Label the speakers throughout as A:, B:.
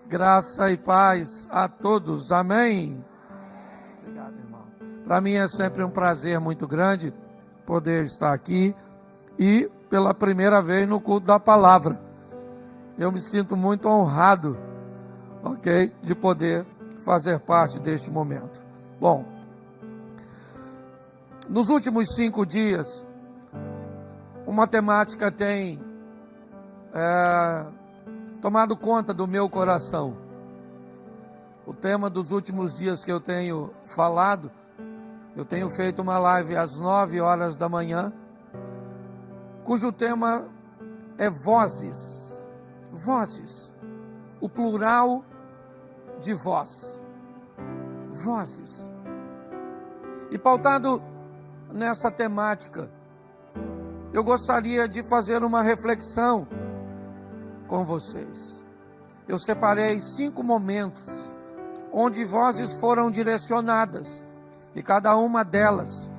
A: Graça e paz a todos, amém? Obrigado, irmão. Para mim é sempre um prazer muito grande poder estar aqui e pela primeira vez no culto da palavra. Eu me sinto muito honrado, ok, de poder fazer parte deste momento. Bom, nos últimos 5 dias, uma temática tem tomado conta do meu coração. O tema dos últimos dias que eu tenho falado, eu tenho feito uma live às 9 horas da manhã, cujo tema é vozes. Vozes. O plural de voz. Vozes. E pautado nessa temática, eu gostaria de fazer uma reflexão com vocês. Eu separei 5 momentos onde vozes foram direcionadas e cada uma delas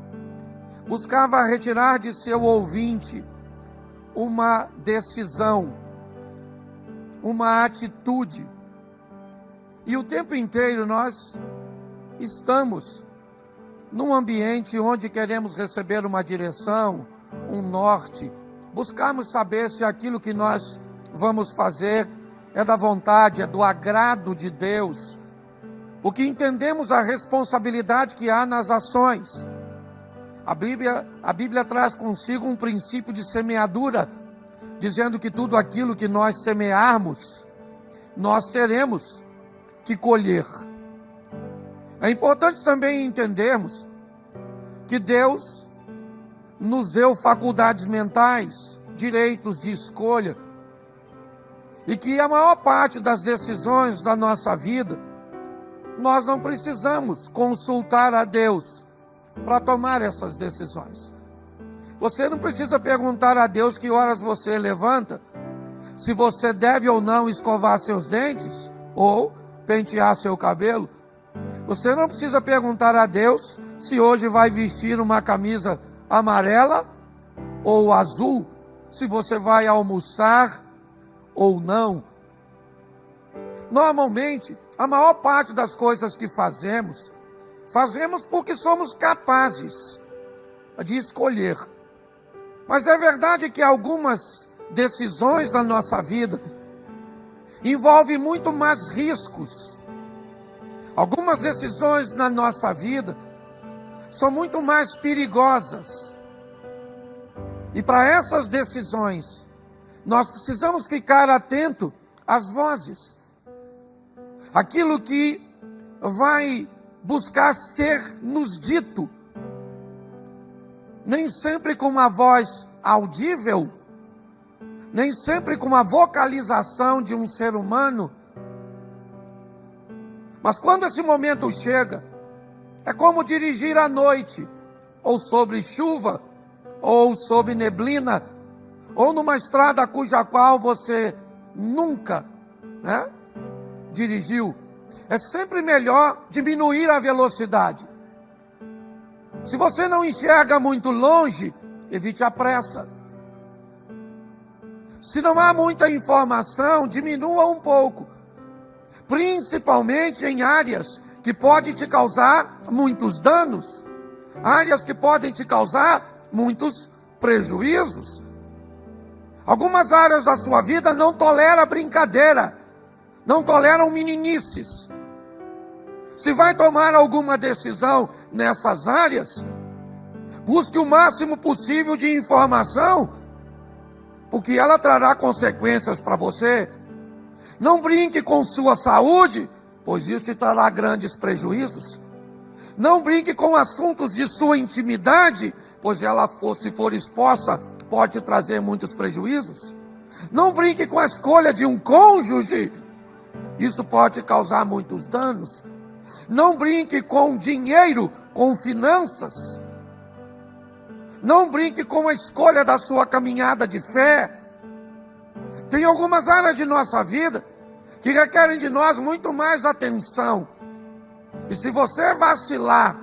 A: buscava retirar de seu ouvinte uma decisão, uma atitude. E o tempo inteiro nós estamos num ambiente onde queremos receber uma direção, um norte, buscamos saber se aquilo que nós vamos fazer é da vontade, é do agrado de Deus, porque entendemos a responsabilidade que há nas ações. A Bíblia traz consigo um princípio de semeadura, dizendo que tudo aquilo que nós semearmos, nós teremos que colher. É importante também entendermos que Deus nos deu faculdades mentais, direitos de escolha, e que a maior parte das decisões da nossa vida, nós não precisamos consultar a Deus para tomar essas decisões. Você não precisa perguntar a Deus que horas você levanta, se você deve ou não escovar seus dentes, ou pentear seu cabelo. Você não precisa perguntar a Deus se hoje vai vestir uma camisa amarela ou azul, se você vai almoçar ou não. Normalmente, a maior parte das coisas que fazemos porque somos capazes de escolher. Mas é verdade que algumas decisões na nossa vida envolvem muito mais riscos. Algumas decisões na nossa vida são muito mais perigosas. E para essas decisões, nós precisamos ficar atento às vozes. Aquilo que vai buscar ser nos dito, nem sempre com uma voz audível, nem sempre com uma vocalização de um ser humano, mas quando esse momento chega, é como dirigir à noite, ou sobre chuva, ou sob neblina, ou numa estrada cuja qual você nunca dirigiu. É sempre melhor diminuir a velocidade. Se você não enxerga muito longe, evite a pressa. Se não há muita informação, diminua um pouco. Principalmente em áreas que podem te causar muitos danos, áreas que podem te causar muitos prejuízos. Algumas áreas da sua vida não toleram brincadeira, não toleram meninices. Se vai tomar alguma decisão nessas áreas, busque o máximo possível de informação, porque ela trará consequências para você. Não brinque com sua saúde, pois isso te trará grandes prejuízos. Não brinque com assuntos de sua intimidade, pois ela, se for exposta, pode te trazer muitos prejuízos. Não brinque com a escolha de um cônjuge, isso pode causar muitos danos. Não brinque com dinheiro, com finanças. Não brinque com a escolha da sua caminhada de fé. Tem algumas áreas de nossa vida que requerem de nós muito mais atenção. E se você vacilar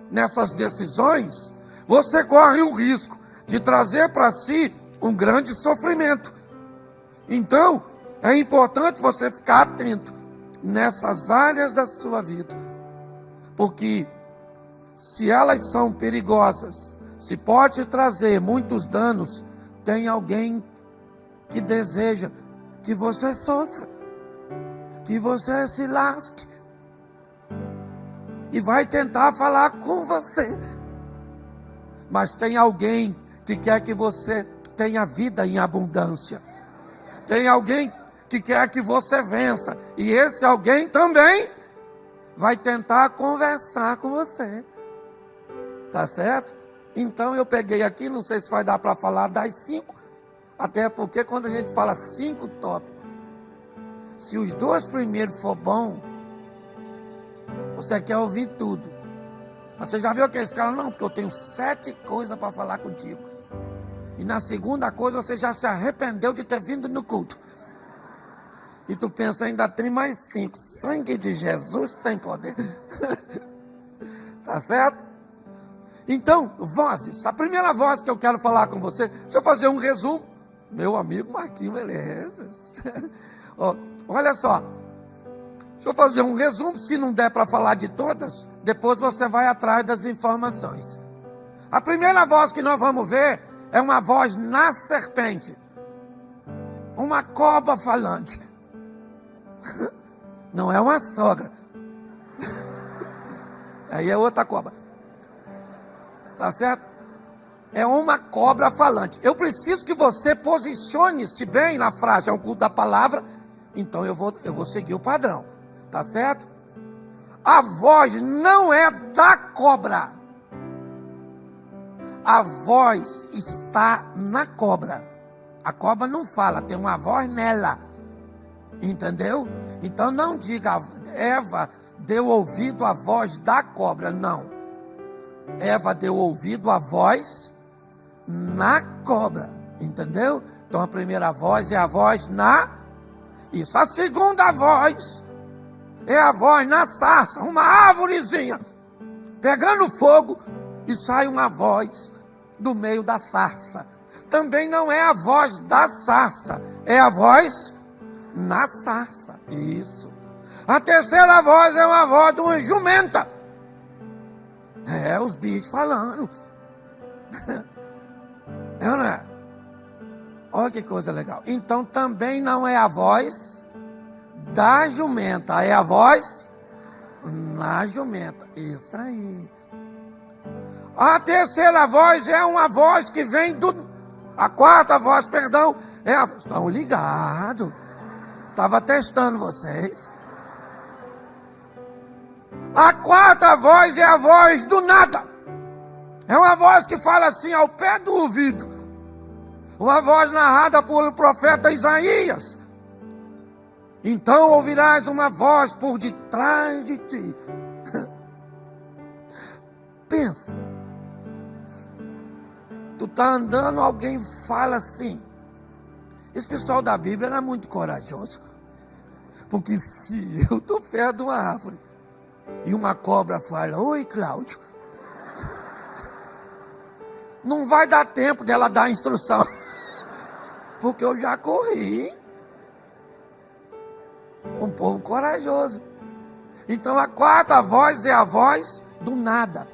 A: nessas decisões, você corre o risco de trazer para si um grande sofrimento. Então, É importante você ficar atento nessas áreas da sua vida, porque se elas são perigosas, se pode trazer muitos danos, tem alguém que deseja que você sofra, que você se lasque, e vai tentar falar com você. Mas tem alguém que quer que você tenha vida em abundância. Tem alguém que quer que você vença, e esse alguém também vai tentar conversar com você. Tá certo? Então eu peguei aqui, não sei se vai dar para falar das 5, até porque quando a gente fala 5 tópicos, se os 2 primeiros for bom, você quer ouvir tudo. Mas você já viu aqueles caras? Não, porque eu tenho 7 coisas para falar contigo. E na segunda coisa você já se arrependeu de ter vindo no culto. E tu pensa, ainda tem mais 5. Sangue de Jesus tem poder. Tá certo? Então, vozes. A primeira voz que eu quero falar com você, deixa eu fazer um resumo. Meu amigo Marquinhos Menezes. Olha só. Deixa eu fazer um resumo. Se não der para falar de todas, depois você vai atrás das informações. A primeira voz que nós vamos ver é uma voz na serpente. Uma cobra falante. Não é uma sogra. Aí é outra cobra. Tá certo? É uma cobra falante. Eu preciso que você posicione-se bem na frase. É o culto da palavra. Então eu vou seguir o padrão. Tá certo? A voz não é da cobra. A voz está na cobra. A cobra não fala, tem uma voz nela. Entendeu? Então não diga, Eva deu ouvido à voz da cobra. Não. Eva deu ouvido à voz na cobra. Entendeu? Então a primeira voz é a voz na... Isso. A segunda voz é a voz na sarça, uma árvorezinha pegando fogo, e sai uma voz do meio da sarça. Também não é a voz da sarça, é a voz na sarça. Isso. A terceira voz é uma voz de uma jumenta. É, os bichos falando. É ou não é? Olha que coisa legal. Então também não é a voz da jumenta, é a voz na jumenta. Isso aí. A terceira voz é uma voz que vem do... A quarta voz, perdão, é a... Estão ligados. Estava testando vocês. A quarta voz é a voz do nada. É uma voz que fala assim ao pé do ouvido. Uma voz narrada pelo profeta Isaías. Então ouvirás uma voz por detrás de ti. Pensa. Tu está andando, alguém fala assim. Esse pessoal da Bíblia era muito corajoso. Porque se eu estou perto de uma árvore e uma cobra fala, oi Cláudio, não vai dar tempo dela dar a instrução. Porque eu já corri. Um povo corajoso. Então a quarta voz é a voz do nada.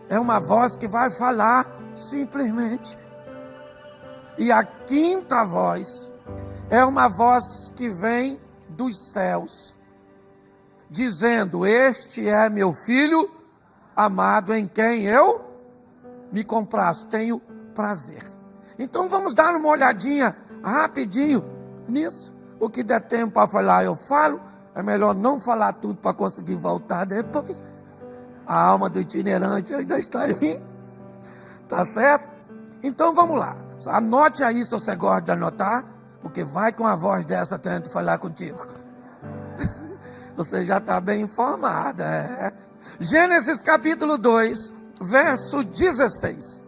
A: É uma voz que vai falar simplesmente. E a quinta voz é uma voz que vem dos céus, dizendo, este é meu filho amado, em quem eu me comprazo, tenho prazer. Então vamos dar uma olhadinha rapidinho nisso. O que der tempo para falar eu falo. É melhor não falar tudo para conseguir voltar depois. A alma do itinerante ainda está em mim. Tá certo? Então vamos lá. Anote aí se você gosta de anotar, porque vai com a voz dessa tento falar contigo. Você já está bem informada. É. Gênesis capítulo 2, verso 16.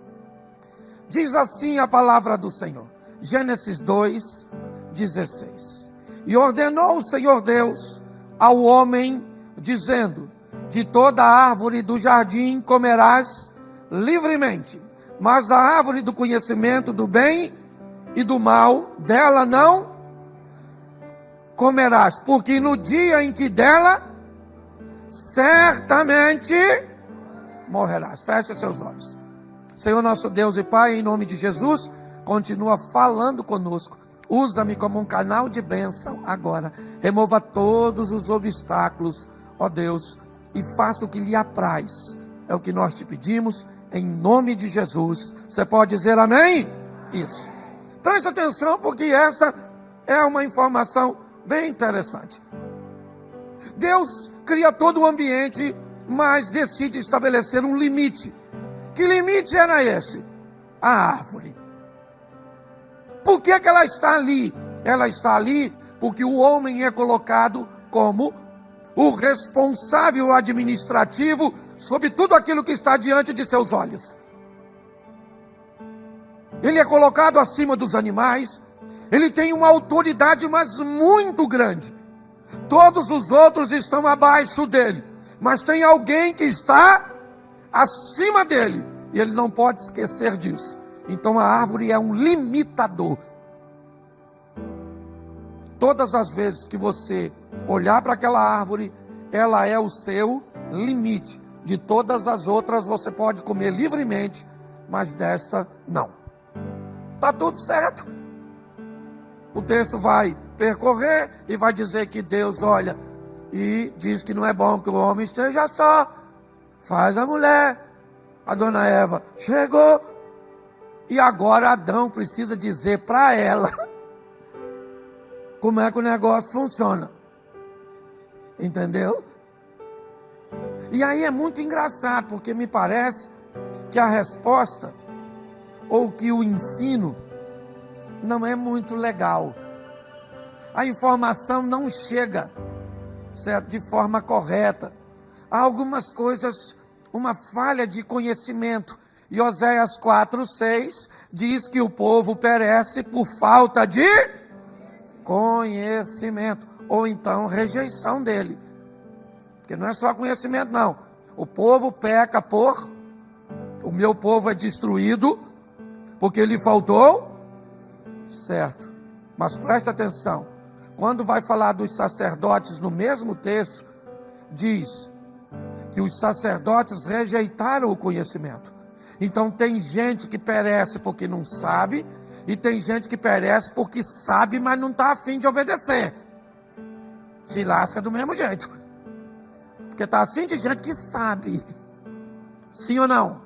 A: Diz assim a palavra do Senhor. Gênesis 2, 16. E ordenou o Senhor Deus ao homem, dizendo, de toda árvore do jardim comerás livremente, mas da árvore do conhecimento do bem e do mal, dela não. comerás, porque no dia em que dela, certamente morrerás. Feche seus olhos. Senhor nosso Deus e Pai, em nome de Jesus, continua falando conosco. Usa-me como um canal de bênção agora. Remova todos os obstáculos, ó Deus, e faça o que lhe apraz. É o que nós te pedimos, em nome de Jesus. Você pode dizer amém? Isso. Preste atenção, porque essa é uma informação bem interessante. Deus cria todo o ambiente, mas decide estabelecer um limite. Que limite era esse? A árvore. Por que ela está ali? Ela está ali porque o homem é colocado como o responsável administrativo sobre tudo aquilo que está diante de seus olhos. Ele é colocado acima dos animais. Ele tem uma autoridade, mas muito grande. Todos os outros estão abaixo dele, mas tem alguém que está acima dele, e ele não pode esquecer disso. Então a árvore é um limitador. Todas as vezes que você olhar para aquela árvore, ela é o seu limite. De todas as outras você pode comer livremente, mas desta não. Está tudo certo. O texto vai percorrer e vai dizer que Deus olha e diz que não é bom que o homem esteja só. Faz a mulher. A dona Eva chegou. E agora Adão precisa dizer para ela como é que o negócio funciona. Entendeu? E aí é muito engraçado, porque me parece que a resposta, ou que o ensino, não é muito legal. A informação não chega, certo, de forma correta. Há algumas coisas, uma falha de conhecimento. E Oséias 4:6 diz que o povo perece por falta de conhecimento, ou então rejeição dele. Porque não é só conhecimento, não. O povo peca por... O meu povo é destruído porque lhe faltou... Certo. Mas presta atenção. Quando vai falar dos sacerdotes no mesmo texto, diz que os sacerdotes rejeitaram o conhecimento. Então tem gente que perece porque não sabe, e tem gente que perece porque sabe, mas não está a fim de obedecer. Se lasca do mesmo jeito. Porque está assim de gente que sabe. Sim ou não?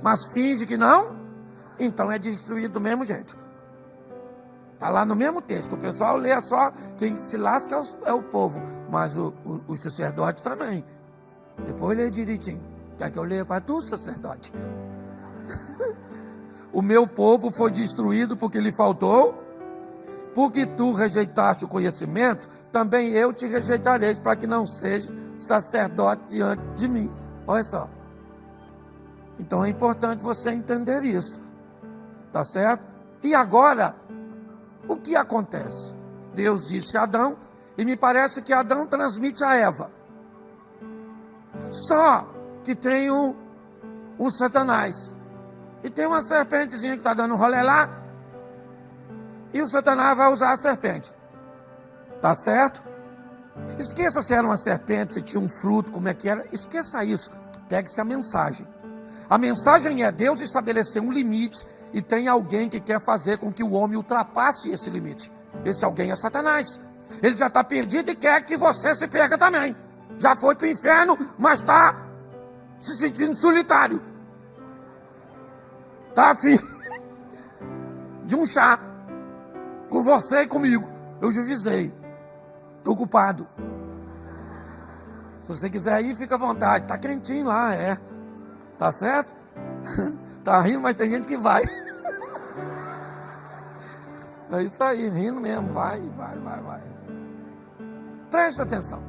A: Mas finge que não, então é destruído do mesmo jeito. Está lá no mesmo texto. O pessoal lê só, quem se lasca é o povo. Mas o sacerdote também. Depois lê direitinho. Quer que eu leia para tu, sacerdote? O meu povo foi destruído porque lhe faltou. Porque tu rejeitaste o conhecimento, também eu te rejeitarei, para que não seja sacerdote diante de mim. Olha só. Então é importante você entender isso. Tá certo? E agora, o que acontece? Deus disse a Adão, e me parece que Adão transmite a Eva. Só que tem o Satanás. E tem uma serpentezinha que está dando um rolê lá. E o Satanás vai usar a serpente. Tá certo? Esqueça se era uma serpente, se tinha um fruto, como é que era. Esqueça isso. Pegue-se a mensagem. A mensagem é: Deus estabeleceu um limite e tem alguém que quer fazer com que o homem ultrapasse esse limite. Esse alguém é Satanás. Ele já está perdido e quer que você se perca também. Já foi para o inferno, mas está se sentindo solitário. Está afim de um chá com você e comigo. Eu já avisei. Estou ocupado. Se você quiser ir, fica à vontade. Está quentinho lá, é. Tá certo? Tá rindo, mas tem gente que vai. É isso aí, rindo mesmo. Vai. Presta atenção.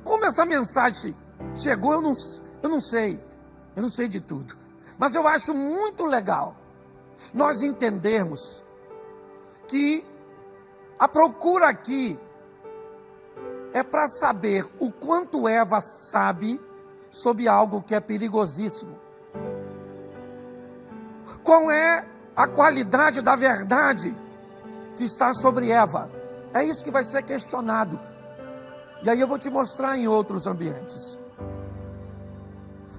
A: Como essa mensagem chegou, eu não sei. Eu não sei de tudo. Mas eu acho muito legal nós entendermos que a procura aqui é para saber o quanto Eva sabe sobre algo que é perigosíssimo. Qual é a qualidade da verdade que está sobre Eva? É isso que vai ser questionado. E aí eu vou te mostrar em outros ambientes.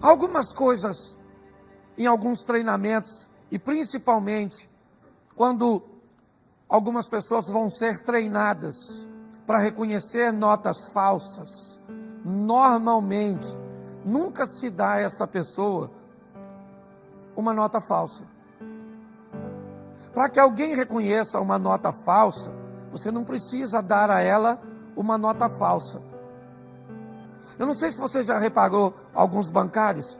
A: Algumas coisas, em alguns treinamentos, e principalmente quando algumas pessoas vão ser treinadas para reconhecer notas falsas, normalmente, nunca se dá a essa pessoa uma nota falsa. Para que alguém reconheça uma nota falsa, você não precisa dar a ela uma nota falsa. Eu não sei se você já reparou alguns bancários,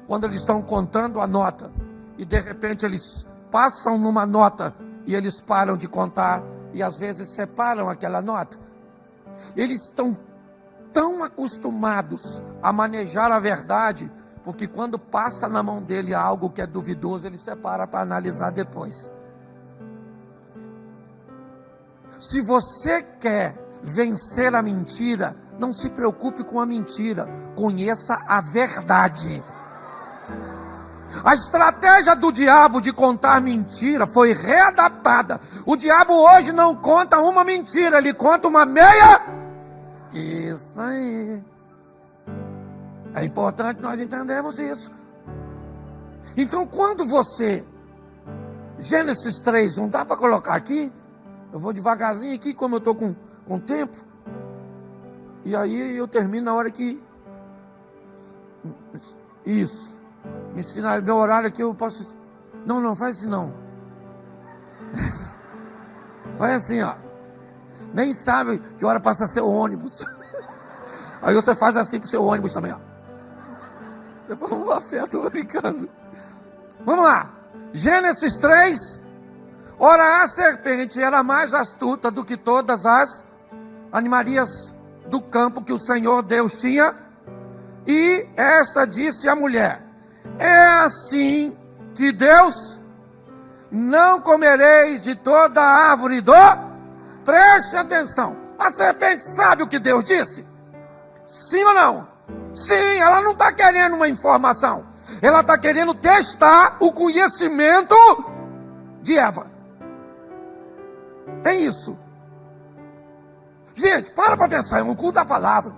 A: quando eles estão contando a nota, e de repente eles passam numa nota, e eles param de contar, e às vezes separam aquela nota. Eles estão tão acostumados a manejar a verdade, porque quando passa na mão dele algo que é duvidoso, ele separa para analisar depois. Se você quer vencer a mentira, não se preocupe com a mentira, conheça a verdade. A estratégia do diabo de contar mentira foi readaptada. O diabo hoje não conta uma mentira, ele conta uma meia. Isso aí. É importante nós entendermos isso. Então, quando você... Gênesis 3, não dá para colocar aqui? Eu vou devagarzinho aqui, como eu estou com tempo. E aí eu termino na hora que... Isso. Me ensinar meu horário aqui, eu posso... Não, faz assim não. Faz assim, ó. Nem sabe que hora passa seu ônibus. Aí você faz assim pro seu ônibus também, ó. Depois vamos lá, fé, tô brincando. Vamos lá. Gênesis 3. Ora, a serpente era mais astuta do que todas as animarias do campo que o Senhor Deus tinha. E esta disse à mulher: é assim que Deus, não comereis de toda a árvore do... Preste atenção. A serpente sabe o que Deus disse? Sim ou não? Sim, ela não está querendo uma informação. Ela está querendo testar o conhecimento de Eva. É isso. Gente, para pensar, é um culto da palavra.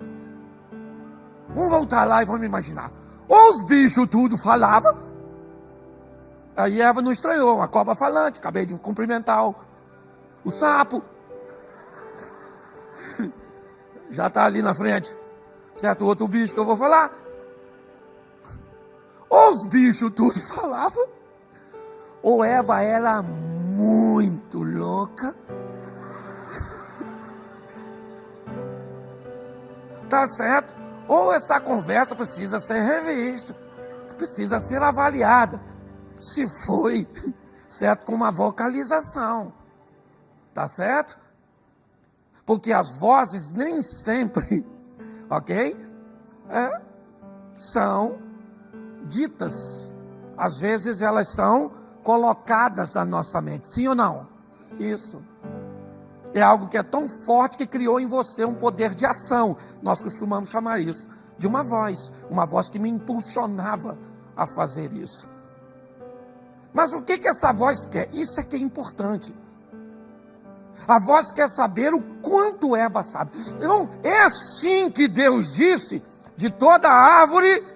A: Vamos voltar lá e vamos imaginar. Os bichos tudo falavam. Aí Eva não estranhou, uma cobra falante, acabei de cumprimentar o sapo. Já está ali na frente. Certo, o outro bicho que eu vou falar. Os bichos tudo falavam. Ou Eva era muito louca. Tá certo? Ou essa conversa precisa ser revista, precisa ser avaliada. Se foi, certo, com uma vocalização. Tá certo? Porque as vozes nem sempre, ok? São ditas. Às vezes elas são colocadas na nossa mente. Sim ou não? Isso. É algo que é tão forte que criou em você um poder de ação. Nós costumamos chamar isso de uma voz que me impulsionava a fazer isso. Mas o que essa voz quer? Isso é que é importante. A voz quer saber o quanto Eva sabe. Então, é assim que Deus disse: de toda árvore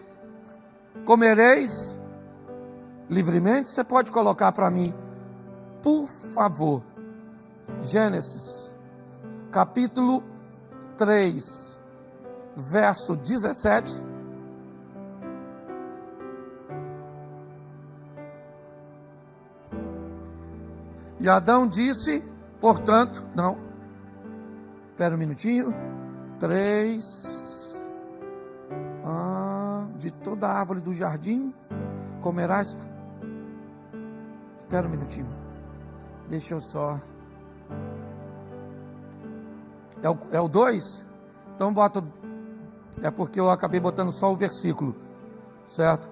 A: comereis livremente. Você pode colocar para mim, por favor, Gênesis, capítulo 3, verso 17. E Adão disse, portanto, não, espera um minutinho, 3, de toda árvore do jardim comerás, espera um minutinho, deixa eu só, é o 2? Então bota, é porque eu acabei botando só o versículo, certo?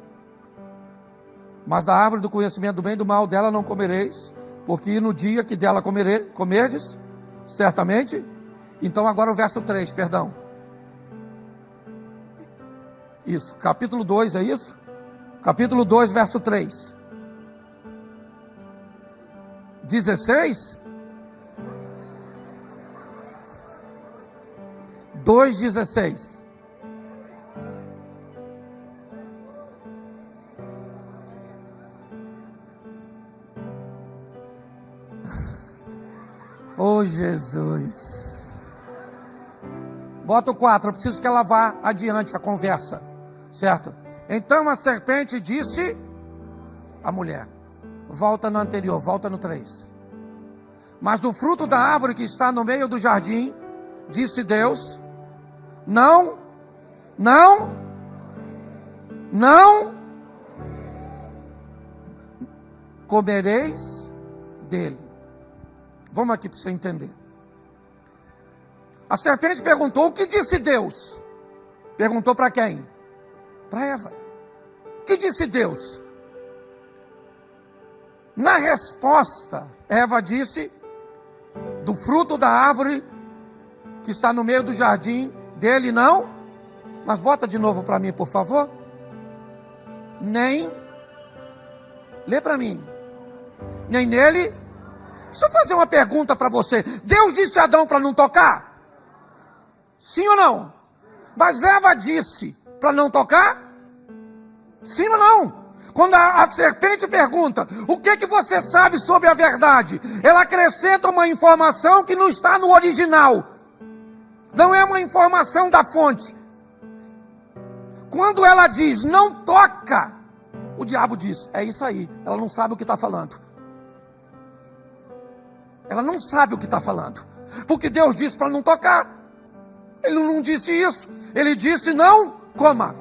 A: Mas da árvore do conhecimento do bem e do mal dela não comereis, porque no dia que dela comerdes, certamente. Então agora o verso 3, perdão. Isso, capítulo 2, é isso? Capítulo 2, verso 3. 16? 2,16. Oh, Jesus. Bota o 4, eu preciso que ela vá adiante a conversa, certo? Então a serpente disse à mulher, volta no anterior, volta no 3. Mas do fruto da árvore que está no meio do jardim, disse Deus, não comereis dele. Vamos aqui para você entender. A serpente perguntou, o que disse Deus? Perguntou para quem? Para Eva. O que disse Deus? Na resposta, Eva disse, do fruto da árvore que está no meio do jardim, dele não. Mas bota de novo para mim, por favor. Nem. Lê para mim. Nem nele. Deixa eu fazer uma pergunta para você. Deus disse a Adão para não tocar? Sim ou não? Mas Eva disse para não tocar? Sim ou não? Quando a serpente pergunta, o que você sabe sobre a verdade? Ela acrescenta uma informação que não está no original. Não é uma informação da fonte. Quando ela diz, não toca, o diabo diz, é isso aí. Ela não sabe o que está falando. Ela não sabe o que está falando. Porque Deus disse para não tocar. Ele não disse isso. Ele disse não coma.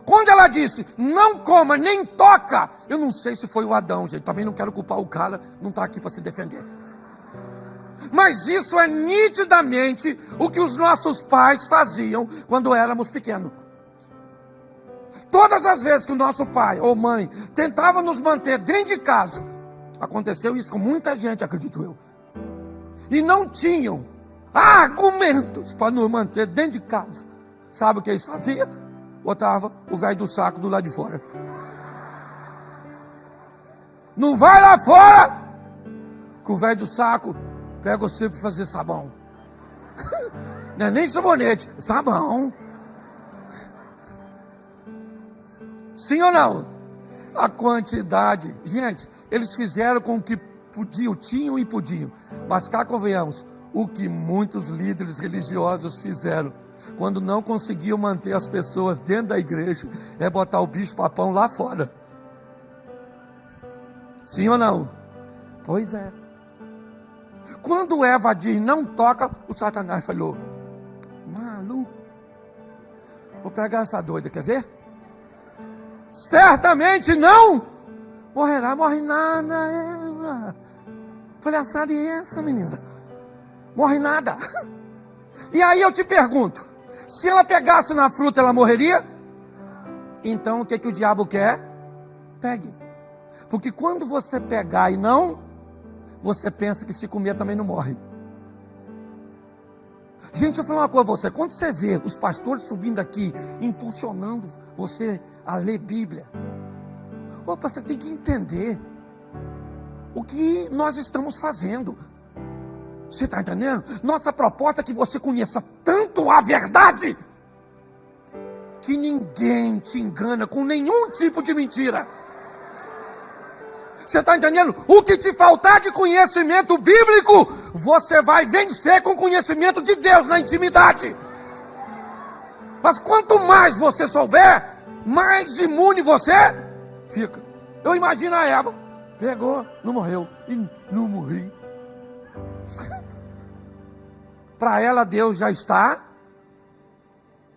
A: Quando ela disse não coma, nem toca, eu não sei se foi o Adão, gente. Também não quero culpar o cara, não está aqui para se defender. Mas isso é nitidamente o que os nossos pais faziam quando éramos pequenos. Todas as vezes que o nosso pai ou mãe tentava nos manter dentro de casa, aconteceu isso com muita gente, acredito eu, e não tinham argumentos para nos manter dentro de casa, sabe o que eles faziam? Botava o velho do saco do lado de fora. Não vai lá fora, que o velho do saco pega você para fazer sabão. Não é nem sabonete, sabão. Sim ou não? A quantidade. Gente, eles fizeram com o que podiam, tinham e podiam. Mas cá convenhamos, o que muitos líderes religiosos fizeram, quando não conseguiam manter as pessoas dentro da igreja, é botar o bicho papão lá fora. Sim ou não? Pois é. Quando Eva diz não toca, o Satanás falou, maluco, vou pegar essa doida, quer ver? Certamente não morrerá, morre nada, Eva. Palhaçada é essa, menina? Morre nada. E aí eu te pergunto, se ela pegasse na fruta, ela morreria? Então o que o diabo quer? Pegue. Porque quando você pegar e não, você pensa que se comer também não morre. Gente, eu vou falar uma coisa a você. Quando você vê os pastores subindo aqui, impulsionando você a ler Bíblia, opa, você tem que entender o que nós estamos fazendo. Você está entendendo? Nossa proposta é que você conheça tanto a verdade, que ninguém te engana com nenhum tipo de mentira. Você está entendendo? O que te faltar de conhecimento bíblico, você vai vencer com conhecimento de Deus na intimidade. Mas quanto mais você souber, mais imune você fica. Eu imagino a Eva, pegou, não morreu, e não morri. Para ela Deus já está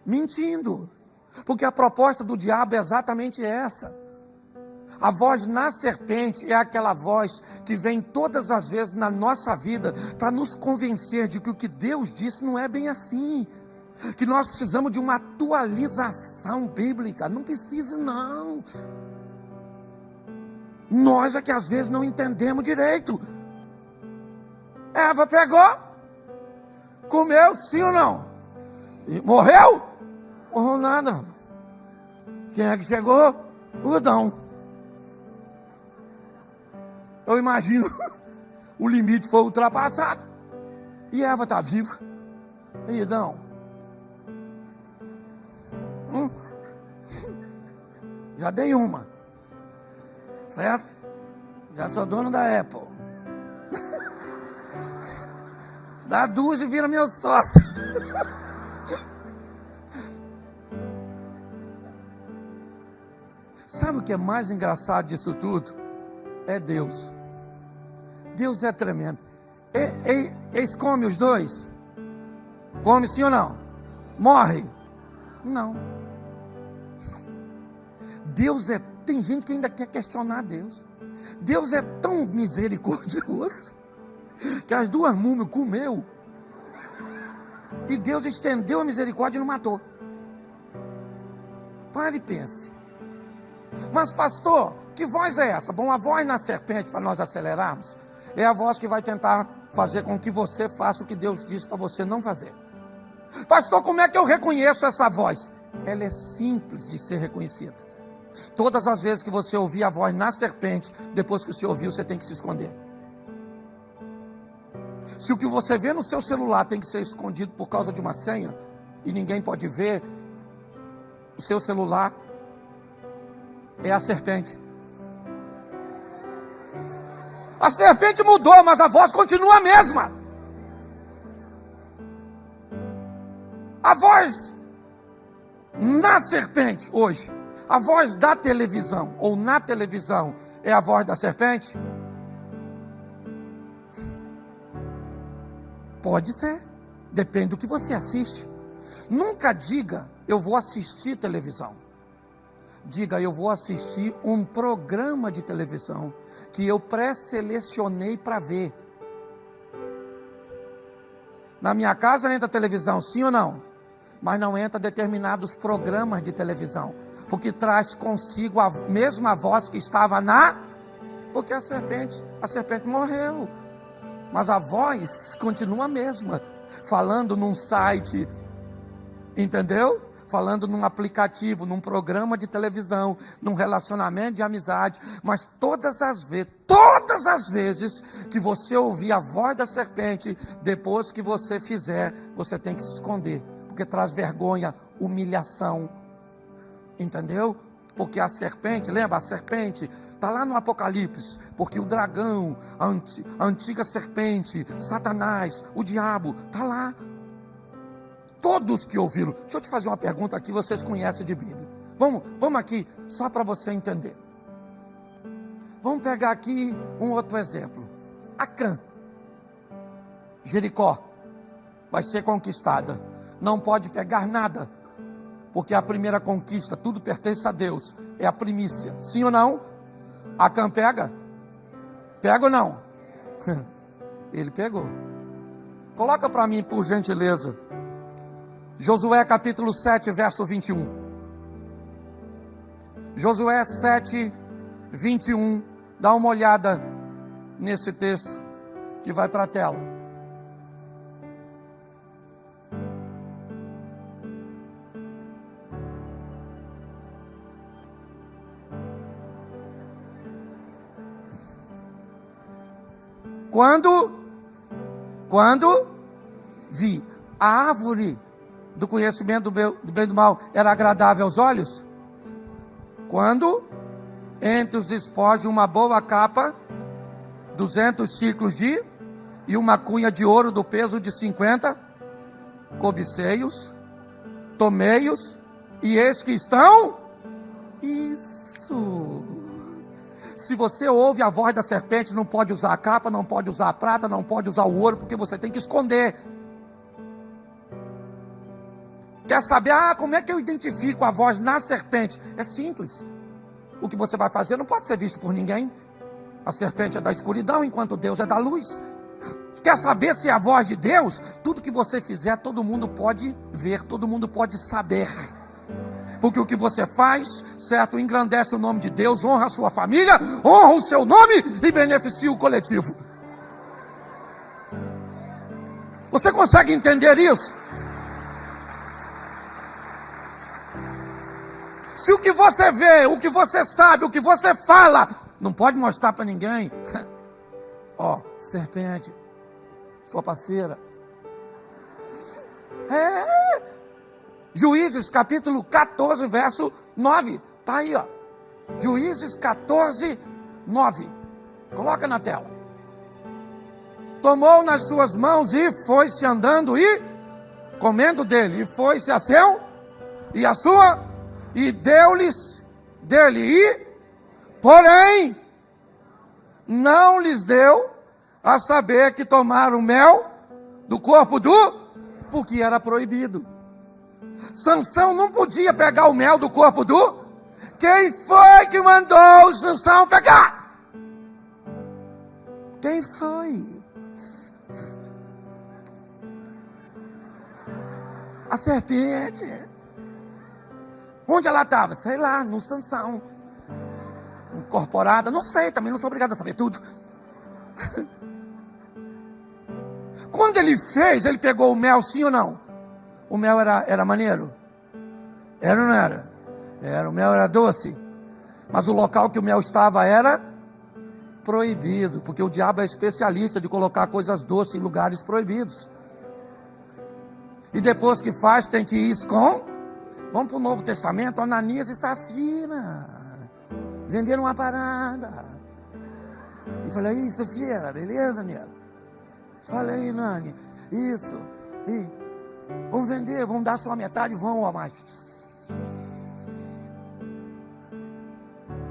A: mentindo, porque a proposta do diabo é exatamente essa. A voz na serpente é aquela voz que vem todas as vezes na nossa vida para nos convencer de que o que Deus disse não é bem assim, que nós precisamos de uma atualização bíblica. Não precisa não. Nós é que às vezes não entendemos direito. Eva pegou, comeu, sim ou não? E morreu? Morreu nada. Quem é que chegou? O Adão. Eu imagino, o limite foi ultrapassado. E Eva está viva. Idão. Já dei uma. Certo? Já sou dono da Apple. Dá duas e vira meu sócio. Sabe o que é mais engraçado disso tudo? É Deus. Deus é tremendo. Eles comem os dois? Come sim ou não? Morre? Não. Deus é... Tem gente que ainda quer questionar Deus. Deus é tão misericordioso que as duas múmias comeu e Deus estendeu a misericórdia e não matou. Pare e pense. Mas pastor, que voz é essa? Bom, a voz na serpente, para nós acelerarmos, é a voz que vai tentar fazer com que você faça o que Deus disse para você não fazer. Pastor, como é que eu reconheço essa voz? Ela é simples de ser reconhecida. Todas as vezes que você ouvir a voz na serpente, depois que você ouviu, você tem que se esconder. Se o que você vê no seu celular tem que ser escondido por causa de uma senha, e ninguém pode ver, o seu celular é a serpente. A serpente mudou, mas a voz continua a mesma. A voz na serpente hoje, a voz da televisão ou na televisão é a voz da serpente? Pode ser, depende do que você assiste. Nunca diga, eu vou assistir televisão. Diga, eu vou assistir um programa de televisão que eu pré-selecionei para ver. Na minha casa entra televisão, sim ou não? Mas não entra determinados programas de televisão, porque traz consigo a mesma voz que estava porque a serpente morreu, mas a voz continua a mesma, falando num site, entendeu? Falando num aplicativo, num programa de televisão, num relacionamento de amizade, mas todas as vezes que você ouvir a voz da serpente, depois que você fizer, você tem que se esconder, porque traz vergonha, humilhação, entendeu? Porque a serpente, lembra? A serpente está lá no Apocalipse, porque o dragão, a antiga serpente, Satanás, o diabo, está lá. Todos que ouviram. Deixa eu te fazer uma pergunta aqui, vocês conhecem de Bíblia. Vamos aqui, só para você entender. Vamos pegar aqui um outro exemplo. Acã, Jericó, vai ser conquistada. Não pode pegar nada, porque a primeira conquista, tudo pertence a Deus, é a primícia. Sim ou não? Acã pega? Pega ou não? Ele pegou. Coloca para mim, por gentileza, Josué capítulo 7, verso 21. Josué 7, 21. Dá uma olhada nesse texto que vai para a tela. Quando vi a árvore do conhecimento do bem e do mal era agradável aos olhos? Quando entre os despojos uma boa capa, 200 ciclos e uma cunha de ouro do peso de 50, cobicei-os, tomei-os, e eis que estão. Isso. Se você ouve a voz da serpente, não pode usar a capa, não pode usar a prata, não pode usar o ouro, porque você tem que esconder. Quer saber, como é que eu identifico a voz na serpente? É simples. O que você vai fazer não pode ser visto por ninguém. A serpente é da escuridão, enquanto Deus é da luz. Quer saber se é a voz de Deus? Tudo que você fizer, todo mundo pode ver, todo mundo pode saber. Porque o que você faz, certo, engrandece o nome de Deus, honra a sua família, honra o seu nome e beneficia o coletivo. Você consegue entender isso? Se o que você vê, o que você sabe, o que você fala, não pode mostrar para ninguém. Serpente, sua parceira. Juízes capítulo 14, verso 9. Está aí, ó. Juízes 14, 9. Coloca na tela. Tomou nas suas mãos e foi-se andando e comendo dele. E foi-se a seu e a sua, e deu-lhes dele. E, porém, não lhes deu a saber que tomaram mel do corpo porque era proibido. Sansão não podia pegar o mel do corpo Quem foi que mandou Sansão pegar? Quem foi? A serpente. Onde ela estava? Sei lá, no Sansão. Incorporada, não sei, também não sou obrigado a saber tudo. Quando ele fez, ele pegou o mel, sim ou não? O mel era maneiro? Era ou não era? O mel era doce. Mas o local que o mel estava era proibido, porque o diabo é especialista de colocar coisas doces em lugares proibidos. E depois que faz, tem que ir com... Vamos para o Novo Testamento, Ananias e Safira. Venderam uma parada. E falei, aí, Safira, beleza, nego? Falei, Nani, isso. E vamos vender, vamos dar só a metade, vão a mais.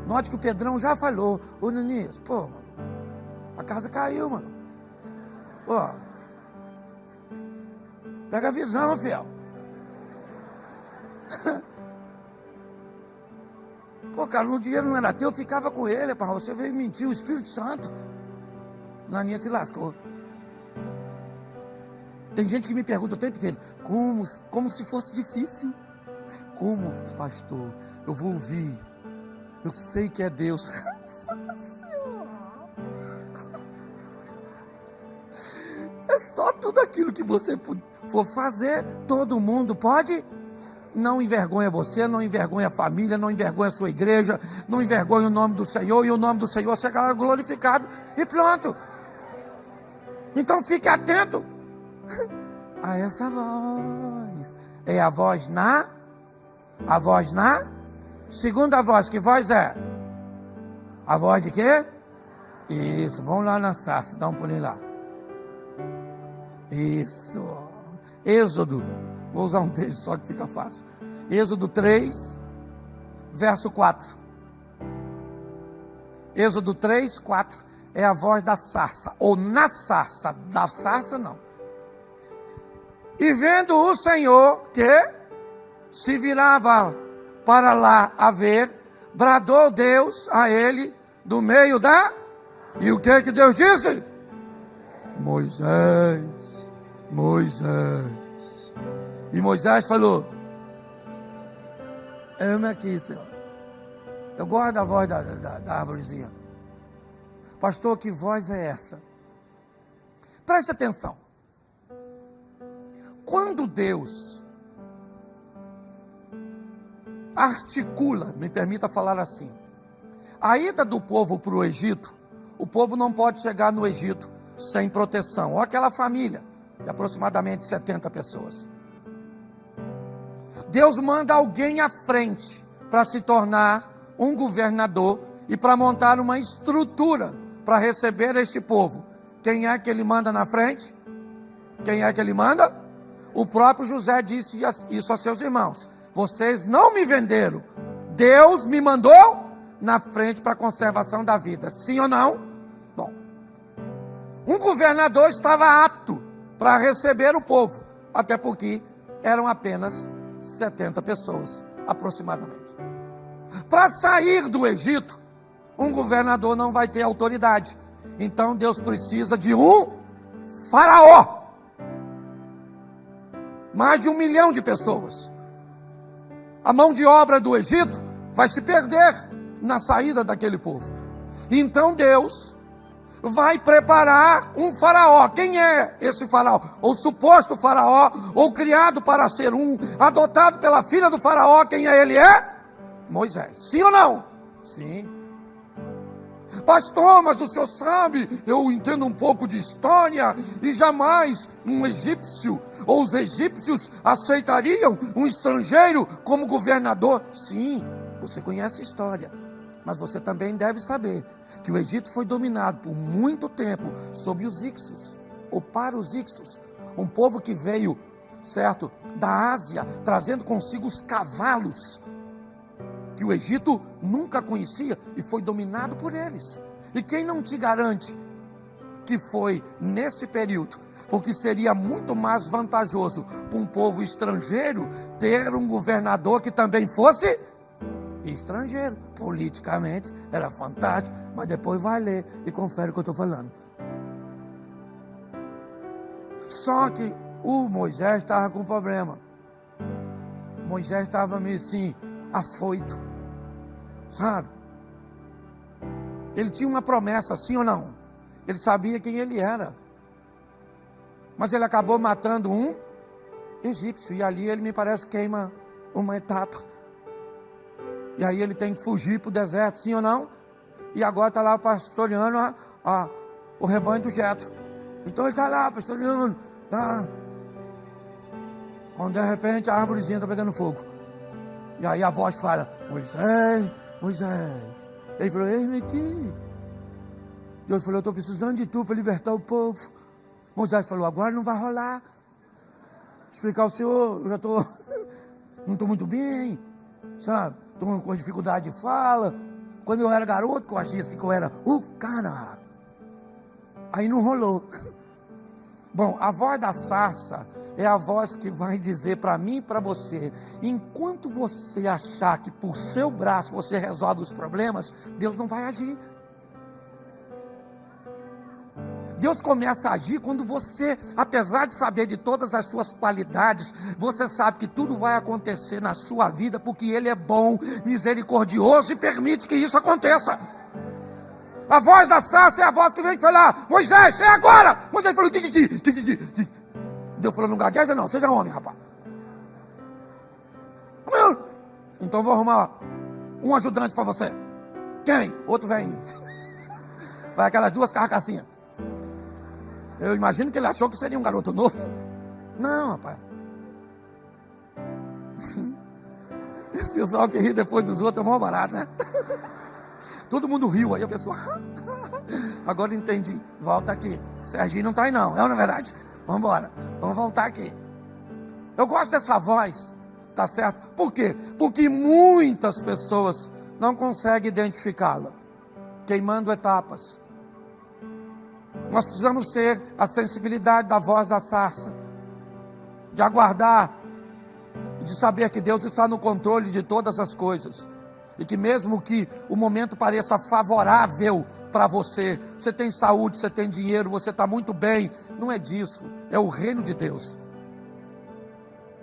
A: Note que o Pedrão já falou, ô Ananias, pô, mano, a casa caiu, mano. Pô, pega a visão, fiel. Pô, cara, o dinheiro não era teu, eu ficava com ele, para você veio mentir, o Espírito Santo. Ananias se lascou. Tem gente que me pergunta o tempo inteiro, como se fosse difícil. Como, pastor, eu vou ouvir, eu sei que é Deus. É só tudo aquilo que você for fazer, todo mundo pode. Não envergonha você, não envergonha a família, não envergonha a sua igreja, não envergonha o nome do Senhor, e o nome do Senhor será glorificado, e pronto. Então fique atento a essa voz. É a voz na. Segunda voz, que voz é? A voz de quê? Isso, vamos lá na sarça, dá um pulinho lá. Isso. Êxodo, vou usar um texto só que fica fácil. Êxodo 3, verso 4. Êxodo 3, 4. É a voz da sarça, ou na sarça, da sarça não. E vendo o Senhor que se virava para lá a ver, bradou Deus a ele do meio da... E o que Deus disse? Moisés. E Moisés falou, ame aqui, Senhor. Eu gosto da voz da árvorezinha. Pastor, que voz é essa? Preste atenção. Quando Deus articula, me permita falar assim, a ida do povo para o Egito, o povo não pode chegar no Egito sem proteção. Ou aquela família de aproximadamente 70 pessoas. Deus manda alguém à frente para se tornar um governador e para montar uma estrutura para receber este povo. Quem é que ele manda na frente? Quem é que ele manda? O próprio José disse isso a seus irmãos. Vocês não me venderam. Deus me mandou na frente para a conservação da vida. Sim ou não? Bom, um governador estava apto para receber o povo, até porque eram apenas 70 pessoas, aproximadamente. Para sair do Egito, um governador não vai ter autoridade. Então Deus precisa de um faraó. Mais de 1 milhão de pessoas. A mão de obra do Egito vai se perder na saída daquele povo. Então Deus vai preparar um faraó. Quem é esse faraó? Ou suposto faraó, ou criado para ser adotado pela filha do faraó. Quem é ele? É Moisés. Sim ou não? Sim. Pastor, mas o senhor sabe, eu entendo um pouco de história, e jamais um egípcio ou os egípcios aceitariam um estrangeiro como governador. Sim, você conhece a história, mas você também deve saber que o Egito foi dominado por muito tempo sob os Ixos, ou para os Ixos, um povo que veio, certo, da Ásia, trazendo consigo os cavalos, que o Egito nunca conhecia, e foi dominado por eles. E quem não te garante que foi nesse período? Porque seria muito mais vantajoso para um povo estrangeiro ter um governador que também fosse estrangeiro. Politicamente era fantástico, mas depois vai ler e confere o que eu estou falando. Só que o Moisés estava com um problema. Moisés estava meio assim, afoito, sabe? Ele tinha uma promessa, sim ou não? Ele sabia quem ele era, mas ele acabou matando um egípcio, e ali ele, me parece, queima uma etapa, e aí ele tem que fugir para o deserto, sim ou não? E agora está lá pastoreando o rebanho do Jetro. Então ele está lá pastoreando, tá? Quando de repente a árvorezinha está pegando fogo, e aí a voz fala: Moisés, Moisés. Ele falou: eis-me aqui. Deus falou: eu estou precisando de tu para libertar o povo. Moisés falou: agora não vai rolar. Explicar ao Senhor, eu já estou, não estou muito bem, sabe? Estou com dificuldade de fala. Quando eu era garoto, que eu achei assim que eu era o cara. Aí não rolou. Bom, a voz da sarça é a voz que vai dizer para mim e para você: enquanto você achar que por seu braço você resolve os problemas, Deus não vai agir. Deus começa a agir quando você, apesar de saber de todas as suas qualidades, você sabe que tudo vai acontecer na sua vida, porque Ele é bom, misericordioso e permite que isso aconteça. A voz da sarça é a voz que vem falar: Moisés, é agora! Moisés falou: Deus falou: não gagueja não, seja homem, rapaz. Então vou arrumar um ajudante para você. Quem? Outro vem. Vai aquelas duas carcassinhas. Eu imagino que ele achou que seria um garoto novo. Não, rapaz. Esse pessoal que ri depois dos outros é mó barato, né? Todo mundo riu, aí a pessoa... Agora entendi. Volta aqui. Serginho não está aí não, é verdade? Vamos embora. Vamos voltar aqui. Eu gosto dessa voz, tá certo? Por quê? Porque muitas pessoas não conseguem identificá-la. Queimando etapas. Nós precisamos ter a sensibilidade da voz da sarça, de aguardar, de saber que Deus está no controle de todas as coisas, e que mesmo que o momento pareça favorável para você, você tem saúde, você tem dinheiro, você está muito bem, não é disso, é o reino de Deus,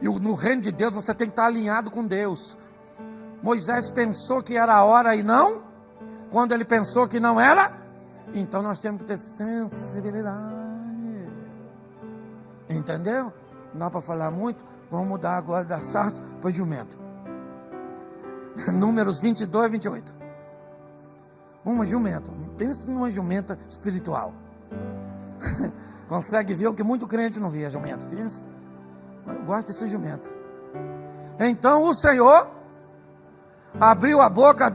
A: e no reino de Deus você tem que estar alinhado com Deus. Moisés pensou que era a hora e não, quando ele pensou que não era, então nós temos que ter sensibilidade, entendeu? Não dá para falar muito. Vamos mudar agora da sarça para jumento. Números 22 e 28. Uma jumenta. Pensa numa jumenta espiritual. Consegue ver o que muito crente não via, jumento. Pensa. Eu gosto desse jumento. Então o Senhor abriu a boca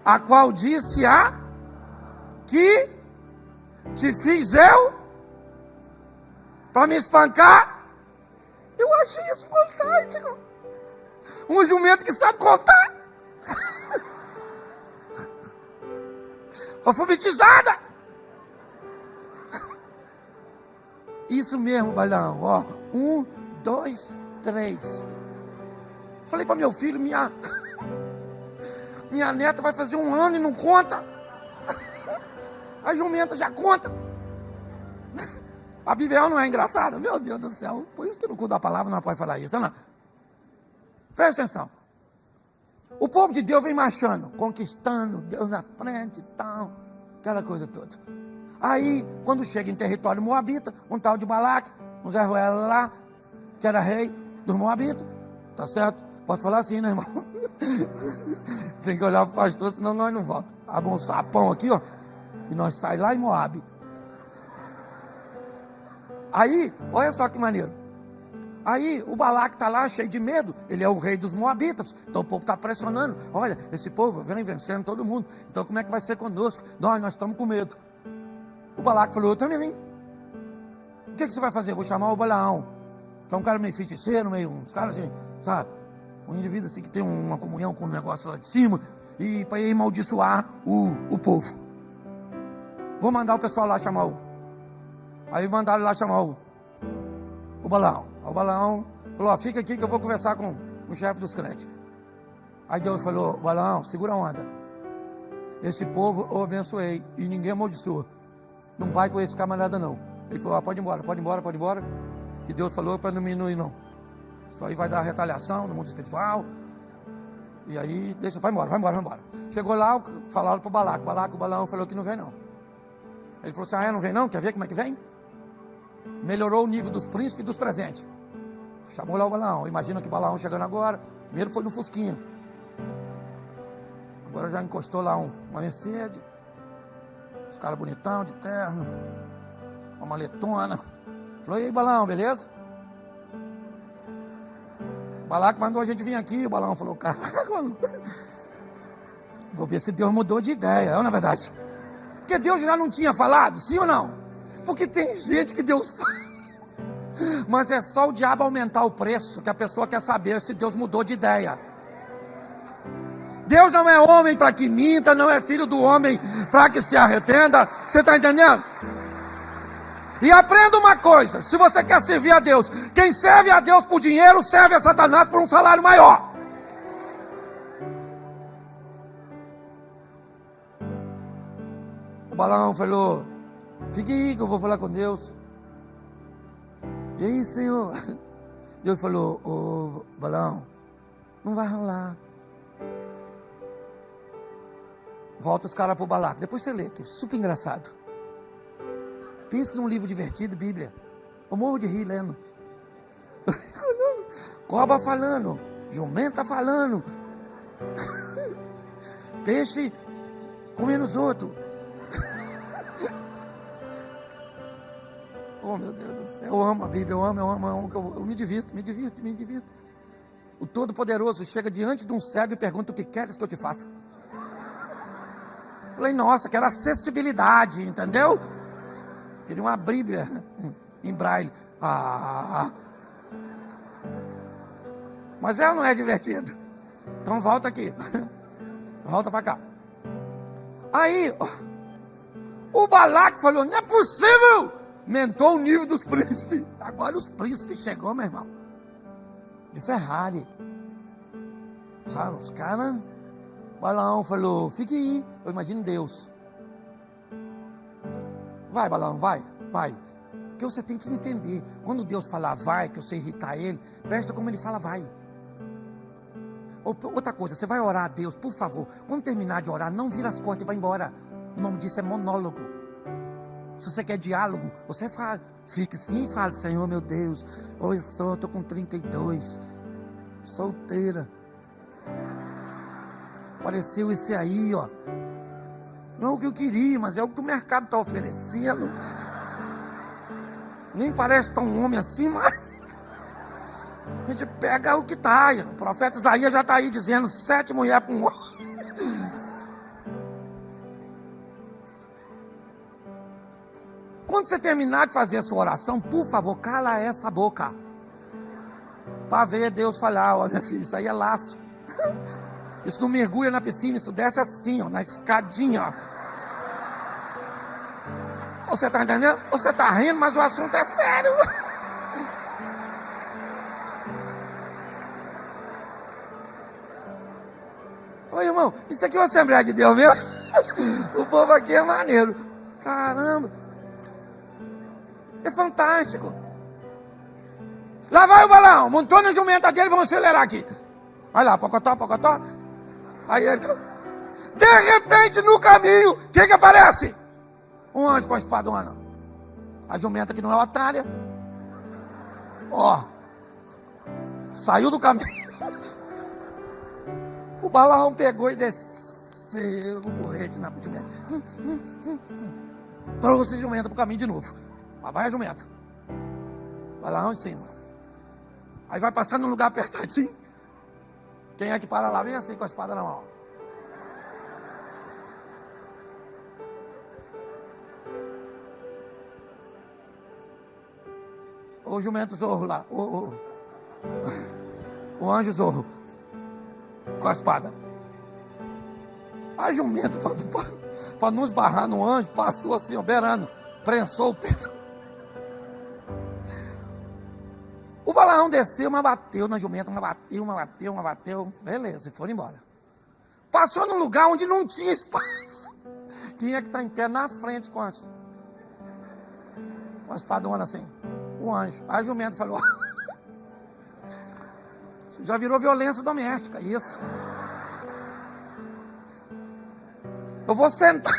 A: a qual disse que te fiz eu para me espancar. Eu achei isso fantástico. Um jumento que sabe contar. Alfabetizada. Isso mesmo, Balão. Ó, 1, 2, 3. Falei para meu filho: minha neta vai fazer 1 ano e não conta. A jumenta já conta. A Bíblia não é engraçada? Meu Deus do céu. Por isso que no culto da palavra não pode falar isso, não. Presta atenção. O povo de Deus vem marchando, conquistando, Deus na frente e tal, aquela coisa toda. Aí, quando chega em território moabita, um tal de Balaque, um Zé Ruela lá, que era rei dos moabitas, tá certo? Pode falar assim, né, irmão? Tem que olhar para o pastor, senão nós não voltamos. Abre um sapão aqui, ó, e nós saímos lá em Moabe. Aí, olha só que maneiro. Aí o Balaque está lá cheio de medo. Ele é o rei dos Moabitas. Então o povo está pressionando. Olha, esse povo vem vencendo todo mundo. Então como é que vai ser conosco? Nós estamos com medo. O Balaque falou, eu também vim. O que você vai fazer? Eu vou chamar o Balaão, que é um cara meio feiticeiro, meio uns caras assim, sabe? Um indivíduo assim que tem uma comunhão com o negócio lá de cima. E para ele amaldiçoar o povo. Vou mandar o pessoal lá chamar o... Aí mandaram lá chamar o Balaão. O Balaão falou, fica aqui que eu vou conversar com o chefe dos crentes. Aí Deus falou, Balaão, segura a onda. Esse povo eu abençoei e ninguém amaldiçoa. Não vai com esse camarada não. Ele falou, pode ir embora, pode ir embora, pode ir embora. Que Deus falou para não ir não. Isso aí vai dar retaliação no mundo espiritual. E aí, deixa, vai embora, vai embora, vai embora. Chegou lá, falaram para o Balaque. O Balaão falou que não vem não. Ele falou assim, não vem não? Quer ver como é que vem? Melhorou o nível dos príncipes e dos presentes. Chamou lá o Balaão. Imagina que o Balaão chegando agora. Primeiro foi no Fusquinha. Agora já encostou lá uma Mercedes. Os caras bonitão, de terno. Uma maletona. Falou, e aí Balaão, beleza? O Balaque mandou a gente vir aqui. O Balaão falou, caraca, mano. Vou ver se Deus mudou de ideia. Não é verdade? Porque Deus já não tinha falado, sim ou não? Porque tem gente que Deus fala. Mas é só o diabo aumentar o preço que a pessoa quer saber se Deus mudou de ideia. Deus não é homem para que minta, não é filho do homem para que se arrependa. Você está entendendo? E aprenda uma coisa, se você quer servir a Deus, quem serve a Deus por dinheiro, serve a Satanás por um salário maior. O Balaão falou, fique aí que eu vou falar com Deus. E aí, Senhor? Deus falou, ô Balaão, não vai rolar. Volta os caras para o Balaque. Depois você lê, que é super engraçado. Pensa num livro divertido, Bíblia. Eu morro de rir lendo. Cobra falando, jumenta falando, peixe comendo os outros. Oh meu Deus do céu, eu amo a Bíblia, eu amo, eu me divirto. O Todo-Poderoso chega diante de um cego e pergunta, o que queres que eu te faça? Falei, nossa, quero acessibilidade, entendeu? Queria uma Bíblia em braille. Mas ela não é divertido. Então volta aqui. Volta para cá. Aí, o Balaque falou, não é possível! Aumentou o nível dos príncipes. Agora os príncipes chegou, meu irmão, de Ferrari. Sabe, os caras. Balaão falou, fique aí. Eu imagino Deus. Vai, Balaão, vai. Porque você tem que entender. Quando Deus falar vai, que você irritar ele, presta como ele fala vai. Outra coisa, você vai orar a Deus, por favor. Quando terminar de orar, não vira as costas e vai embora. O nome disso é monólogo. Se você quer diálogo, você fala. Fique sim e fale, Senhor meu Deus, oi só, estou com 32, solteira. Apareceu esse aí, ó. Não é o que eu queria, mas é o que o mercado está oferecendo. Nem parece tão homem assim, mas a gente pega o que está. O profeta Isaías já está aí dizendo, 7 mulheres com um homem. Quando você terminar de fazer a sua oração, por favor, cala essa boca. Para ver Deus falar, ó, minha filha, isso aí é laço. Isso não mergulha na piscina, isso desce assim, ó, na escadinha, ó. Você está entendendo? Você está rindo, mas o assunto é sério. Oi, irmão, isso aqui é uma Assembleia de Deus mesmo? O povo aqui é maneiro. Caramba. É fantástico. Lá vai o Balaão, montou na jumenta dele, vamos acelerar aqui. Vai lá, pocotó. Aí ele, de repente no caminho, o que aparece? Um anjo com a espadona. A jumenta que não é otária. Ó, saiu do caminho. O Balaão pegou e desceu o porrete na jumenta. Trouxe a jumenta para o caminho de novo. Lá vai a jumenta. Balaão em cima. Aí vai passando num lugar apertadinho. Quem é que para lá? Vem assim com a espada na mão. O jumento zorro lá. O anjo zorro. Com a espada. A jumenta, para não esbarrar no anjo, passou assim, ó, beirando. Prensou o peito. O Balaão desceu, mas bateu na jumenta, mas bateu. Beleza, e foram embora. Passou num lugar onde não tinha espaço. Quem é que está em pé na frente com a espadona assim? O anjo. A jumenta falou: já virou violência doméstica, isso. Eu vou sentar.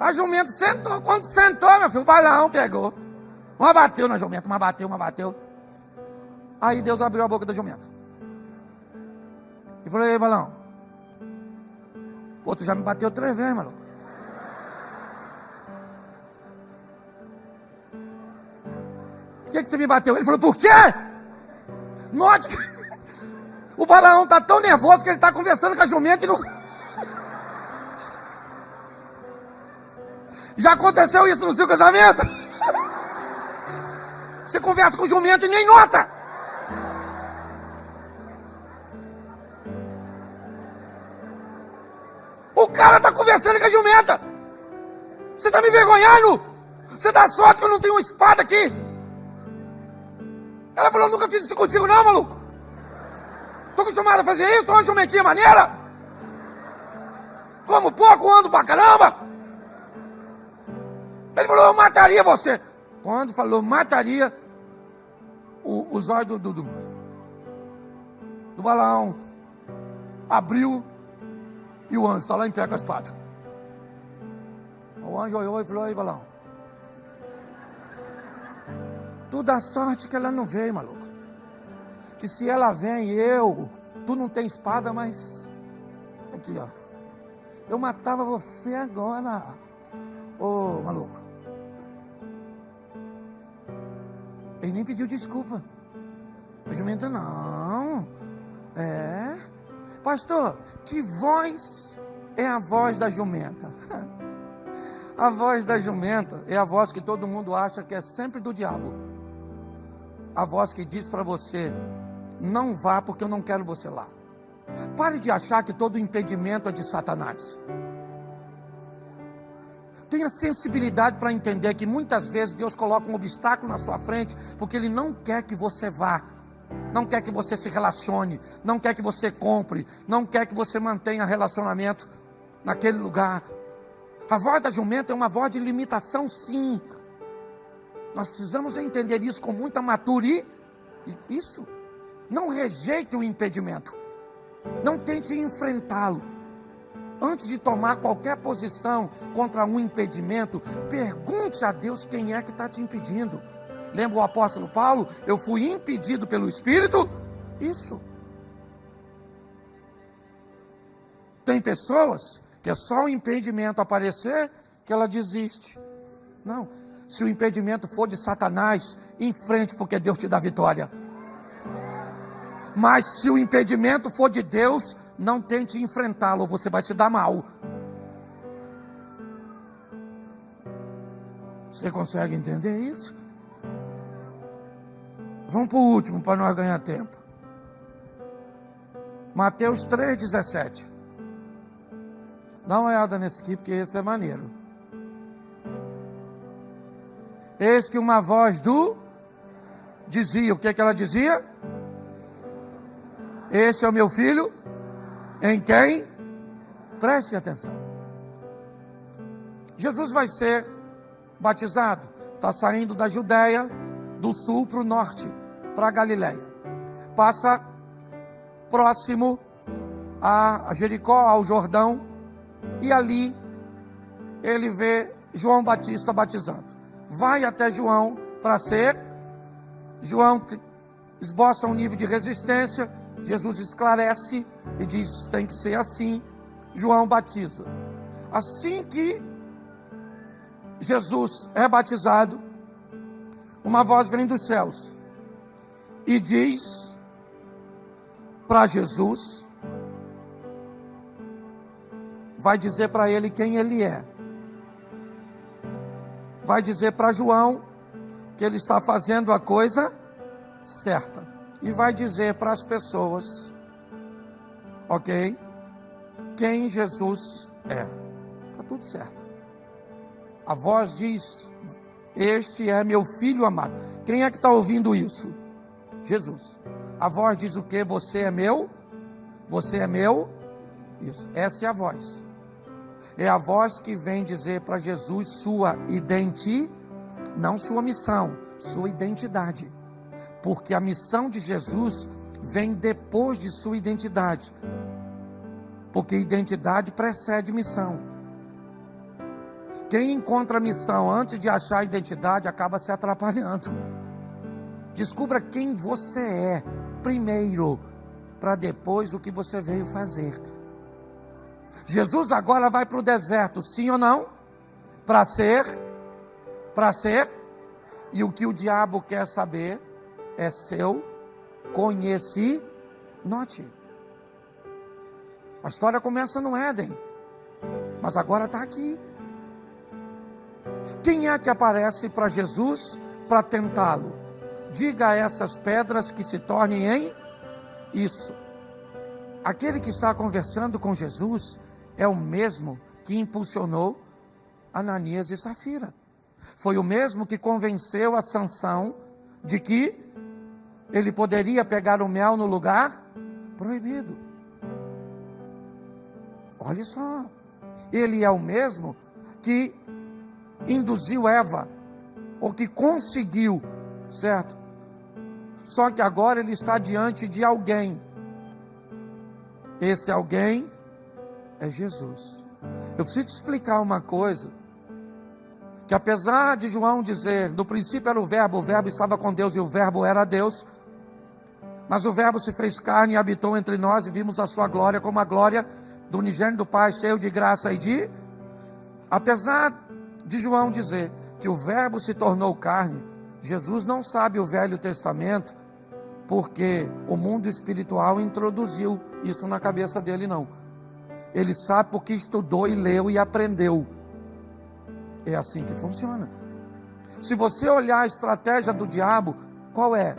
A: A jumenta sentou. Quando sentou, meu filho, o Balaão pegou. Uma bateu na jumenta, uma bateu. Aí Deus abriu a boca da jumenta e falou: ei, Balaão, pô, tu já me bateu 3 vezes, maluco. Por que você me bateu? Ele falou: por quê? Note que o Balaão está tão nervoso que ele está conversando com a jumenta e não... Já aconteceu isso no seu casamento? Você conversa com o jumento e nem nota. O cara está conversando com a jumenta. Você está me envergonhando? Você dá sorte que eu não tenho uma espada aqui. Ela falou: nunca fiz isso contigo não, maluco. Estou acostumado a fazer isso, sou uma jumentinha maneira. Como pouco, ando pra caramba. Ele falou: eu mataria você. Quando falou mataria, os olhos do Balaão abriu e o anjo está lá em pé com a espada. O anjo olhou e falou: ei, Balaão, tu dá sorte que ela não veio, maluco. Que se ela vem, tu não tem espada, mas aqui, ó, eu matava você agora. Ô, maluco. Ele nem pediu desculpa. A jumenta: não. Pastor, que voz é a voz da jumenta? A voz da jumenta é a voz que todo mundo acha que é sempre do diabo. A voz que diz para você: não vá porque eu não quero você lá. Pare de achar que todo impedimento é de Satanás. Tenha sensibilidade para entender que muitas vezes Deus coloca um obstáculo na sua frente porque Ele não quer que você vá, não quer que você se relacione, não quer que você compre, não quer que você mantenha relacionamento naquele lugar. A voz da jumenta é uma voz de limitação, sim. Nós precisamos entender isso com muita maturidade. Isso. Não rejeite o impedimento. Não tente enfrentá-lo. Antes de tomar qualquer posição contra um impedimento, pergunte a Deus quem é que está te impedindo. Lembra o apóstolo Paulo? Eu fui impedido pelo Espírito. Isso. Tem pessoas que é só o impedimento aparecer que ela desiste. Não. Se o impedimento for de Satanás, enfrente, porque Deus te dá vitória. Mas se o impedimento for de Deus, não tente enfrentá-lo, você vai se dar mal. Você consegue entender isso? Vamos para o último, para nós ganhar tempo. Mateus 3,17. Dá uma olhada nesse aqui, porque esse é maneiro. Eis que uma voz dizia, o que é que ela dizia? Este é o meu filho, em quem? Preste atenção. Jesus vai ser batizado. Está saindo da Judéia, do sul para o norte, para a Galileia. Passa próximo a Jericó, ao Jordão. E ali ele vê João Batista batizando. Vai até João para ser. João esboça um nível de resistência. Jesus esclarece e diz: tem que ser assim. João batiza. Assim que Jesus é batizado, uma voz vem dos céus e diz para Jesus, vai dizer para ele quem ele é, vai dizer para João que ele está fazendo a coisa certa, e vai dizer para as pessoas, ok, quem Jesus é. Está tudo certo. A voz diz: este é meu filho amado. Quem é que está ouvindo isso? Jesus. A voz diz o quê? Você é meu? Você é meu? Isso, essa é a voz. É a voz que vem dizer para Jesus sua identidade, não sua missão, sua identidade. Porque a missão de Jesus vem depois de sua identidade. Porque identidade precede missão. Quem encontra a missão antes de achar a identidade acaba se atrapalhando. Descubra quem você é primeiro, para depois o que você veio fazer. Jesus agora vai para o deserto, sim ou não? Para ser, e o que o diabo quer saber é seu conhecimento. A história começa no Éden, mas agora está aqui. Quem é que aparece para Jesus para tentá-lo? Diga a essas pedras que se tornem em isso. Aquele que está conversando com Jesus é o mesmo que impulsionou Ananias e Safira. Foi o mesmo que convenceu a Sansão de que ele poderia pegar o mel no lugar proibido. Olha só, ele é o mesmo que induziu Eva, ou que conseguiu, certo? Só que agora ele está diante de alguém. Esse alguém é Jesus. Eu preciso te explicar uma coisa, que apesar de João dizer, no princípio era o verbo estava com Deus e o verbo era Deus, mas o verbo se fez carne e habitou entre nós e vimos a sua glória como a glória do unigênito do Pai, cheio de graça e de... Apesar de João dizer que o verbo se tornou carne, Jesus não sabe o Velho Testamento, porque o mundo espiritual introduziu isso na cabeça dele, não. Ele sabe porque estudou e leu e aprendeu. É assim que funciona. Se você olhar a estratégia do diabo, qual é?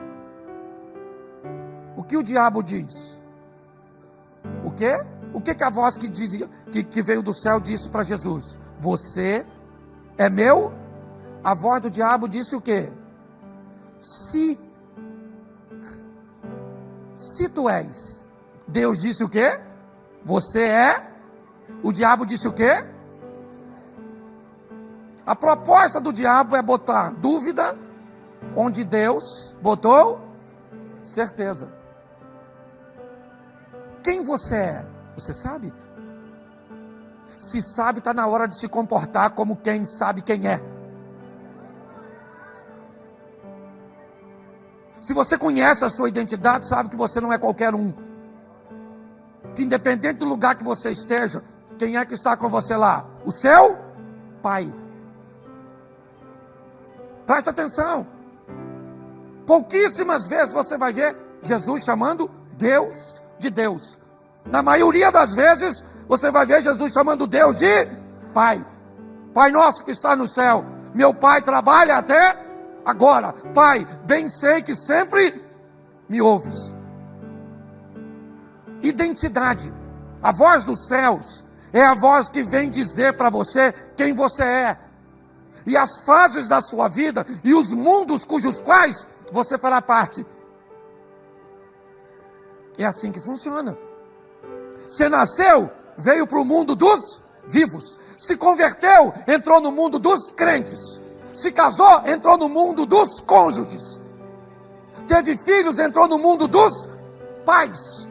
A: O que o diabo diz? O quê? O que a voz que dizia, que veio do céu disse para Jesus? Você é meu? A voz do diabo disse o quê? Se tu és. Deus disse o quê? Você é. O diabo disse o quê? A proposta do diabo é botar dúvida onde Deus botou certeza. Quem você é? Você sabe? Se sabe, está na hora de se comportar como quem sabe quem é. Se você conhece a sua identidade, sabe que você não é qualquer um. Que independente do lugar que você esteja, quem é que está com você lá? O seu Pai. Preste atenção. Pouquíssimas vezes você vai ver Jesus chamando Deus de Deus. Na maioria das vezes, você vai ver Jesus chamando Deus de Pai. Pai nosso que está no céu. Meu Pai trabalha até agora. Pai, bem sei que sempre me ouves. Identidade. A voz dos céus é a voz que vem dizer para você quem você é. E as fases da sua vida e os mundos cujos quais você fará parte. É assim que funciona. Você nasceu, veio para o mundo dos vivos. Se converteu, entrou no mundo dos crentes. Se casou, entrou no mundo dos cônjuges. Teve filhos, entrou no mundo dos pais.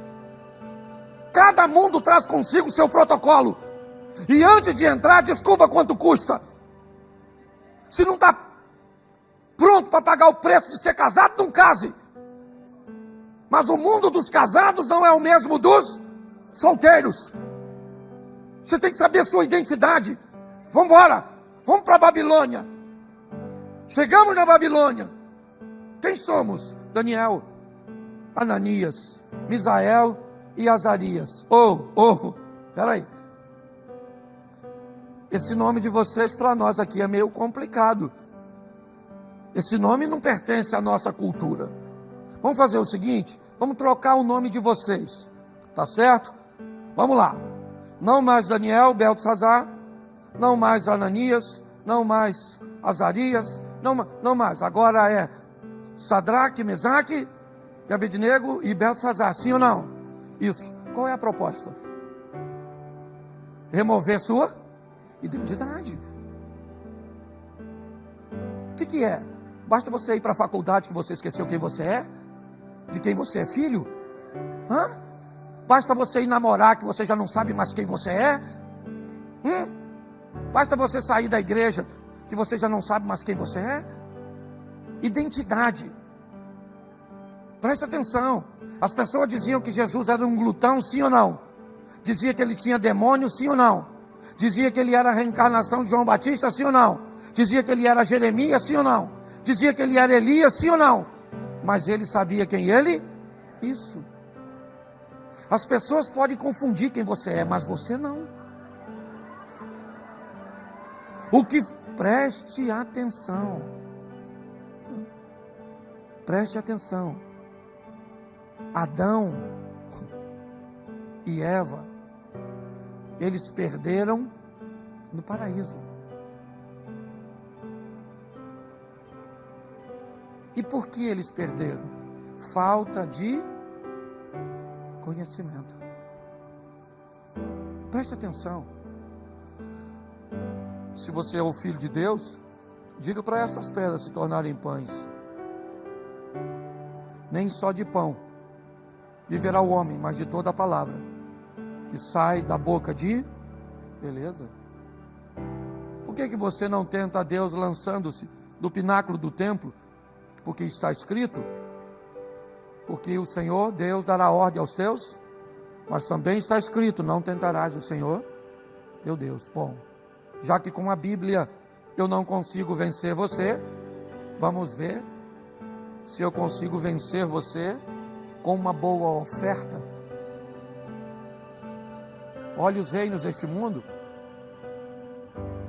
A: Cada mundo traz consigo o seu protocolo. E antes de entrar, desculpa quanto custa. Se não está pronto para pagar o preço de ser casado, não case. Mas o mundo dos casados não é o mesmo dos solteiros. Você tem que saber a sua identidade. Vamos embora, vamos para a Babilônia. Chegamos na Babilônia. Quem somos? Daniel, Ananias, Misael e Azarias. Peraí. Esse nome de vocês para nós aqui é meio complicado. Esse nome não pertence à nossa cultura. Vamos fazer o seguinte, vamos trocar o nome de vocês. Tá certo? Vamos lá. Não mais Daniel, Beltesazar, não mais Ananias, não mais Azarias, não mais. Agora é Sadraque, Mesaque e Abednego e Beltesazar, sim ou não? Isso. Qual é a proposta? Remover sua identidade. O que é? Basta você ir para a faculdade que você esqueceu quem você é? De quem você é filho? Basta você ir namorar que você já não sabe mais quem você é? Basta você sair da igreja que você já não sabe mais quem você é? Identidade. Preste atenção. As pessoas diziam que Jesus era um glutão, sim ou não? Dizia que ele tinha demônio, sim ou não? Dizia que ele era a reencarnação de João Batista, sim ou não? Dizia que ele era Jeremias, sim ou não? Dizia que ele era Elias, sim ou não? Mas ele sabia quem ele? Isso. As pessoas podem confundir quem você é, mas você não. Preste atenção. Preste atenção. Adão e Eva, eles perderam no paraíso. E por que eles perderam? Falta de conhecimento. Preste atenção. Se você é o filho de Deus, diga para essas pedras se tornarem pães. Nem só de pão viverá o homem, mas de toda a palavra que sai da boca de... Beleza? Por que você não tenta a Deus lançando-se do pináculo do templo? Porque está escrito, porque o Senhor, Deus, dará ordem aos teus, mas também está escrito, não tentarás o Senhor, teu Deus. Bom, já que com a Bíblia eu não consigo vencer você, vamos ver se eu consigo vencer você com uma boa oferta. Olhe os reinos deste mundo.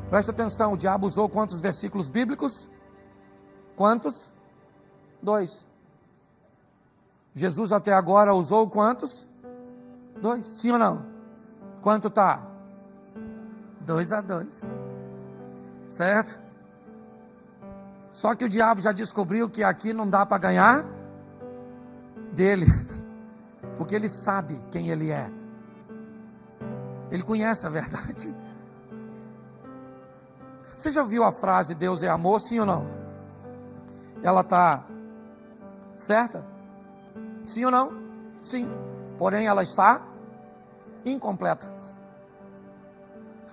A: Presta atenção, o diabo usou quantos versículos bíblicos? Quantos? 2. Jesus até agora usou quantos? 2. Sim ou não? Quanto está? 2-2. Certo? Só que o diabo já descobriu que aqui não dá para ganhar dele. Porque ele sabe quem ele é. Ele conhece a verdade. Você já ouviu a frase Deus é amor, sim ou não? Ela está certa? Sim ou não? Sim. Porém ela está incompleta.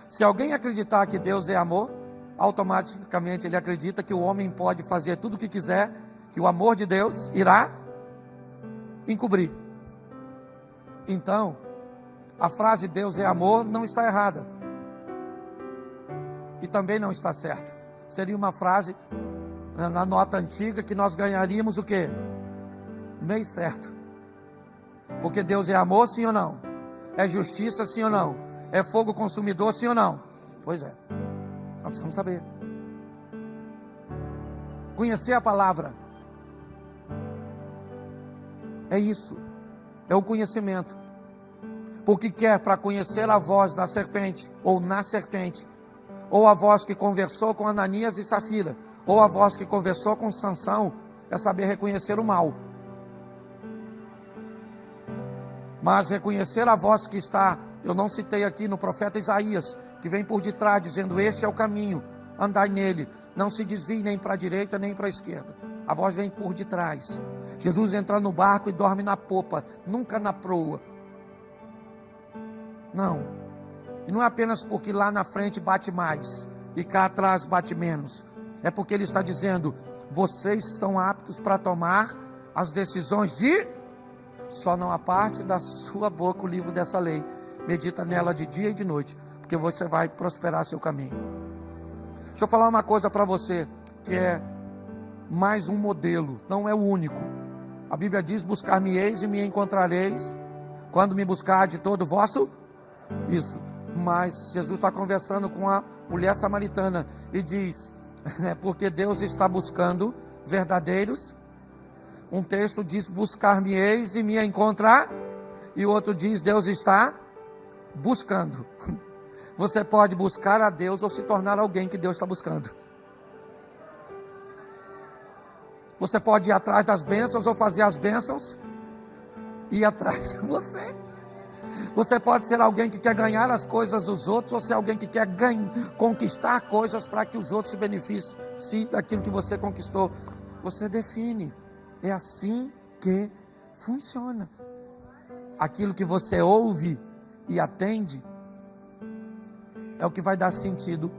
A: Se alguém acreditar que Deus é amor, automaticamente ele acredita que o homem pode fazer tudo o que quiser, que o amor de Deus irá encobrir. Então, a frase Deus é amor não está errada. E também não está certa. Seria uma frase na nota antiga que nós ganharíamos o quê? Meio certo. Porque Deus é amor, sim ou não? É justiça, sim ou não? É fogo consumidor, sim ou não? Pois é. Nós precisamos saber. Conhecer a palavra. É isso. É o conhecimento. Porque quer para conhecer a voz da serpente, ou na serpente, ou a voz que conversou com Ananias e Safira, ou a voz que conversou com Sansão, é saber reconhecer o mal. Mas reconhecer a voz que está, eu não citei aqui no profeta Isaías, que vem por detrás dizendo, este é o caminho, andai nele, não se desvie nem para a direita nem para a esquerda. A voz vem por detrás. Jesus entra no barco e dorme na popa, nunca na proa. Não. E não é apenas porque lá na frente bate mais e cá atrás bate menos. É porque ele está dizendo, vocês estão aptos para tomar as decisões de só não aparte da sua boca o livro dessa lei, medita nela de dia e de noite, porque você vai prosperar seu caminho. Deixa eu falar uma coisa para você, que é mais um modelo, não é o único. A Bíblia diz: buscar-me-eis e me encontrareis, quando me buscar de todo o vosso... Isso, mas Jesus está conversando com a mulher samaritana e diz, porque Deus está buscando verdadeiros. Um texto diz: buscar-me-eis e me encontrar, e o outro diz: Deus está buscando. Você pode buscar a Deus ou se tornar alguém que Deus está buscando. Você pode ir atrás das bênçãos ou fazer as bênçãos ir atrás de você. Você pode ser alguém que quer ganhar as coisas dos outros, ou ser alguém que quer conquistar coisas para que os outros se beneficiem daquilo que você conquistou. Você define. É assim que funciona. Aquilo que você ouve e atende é o que vai dar sentido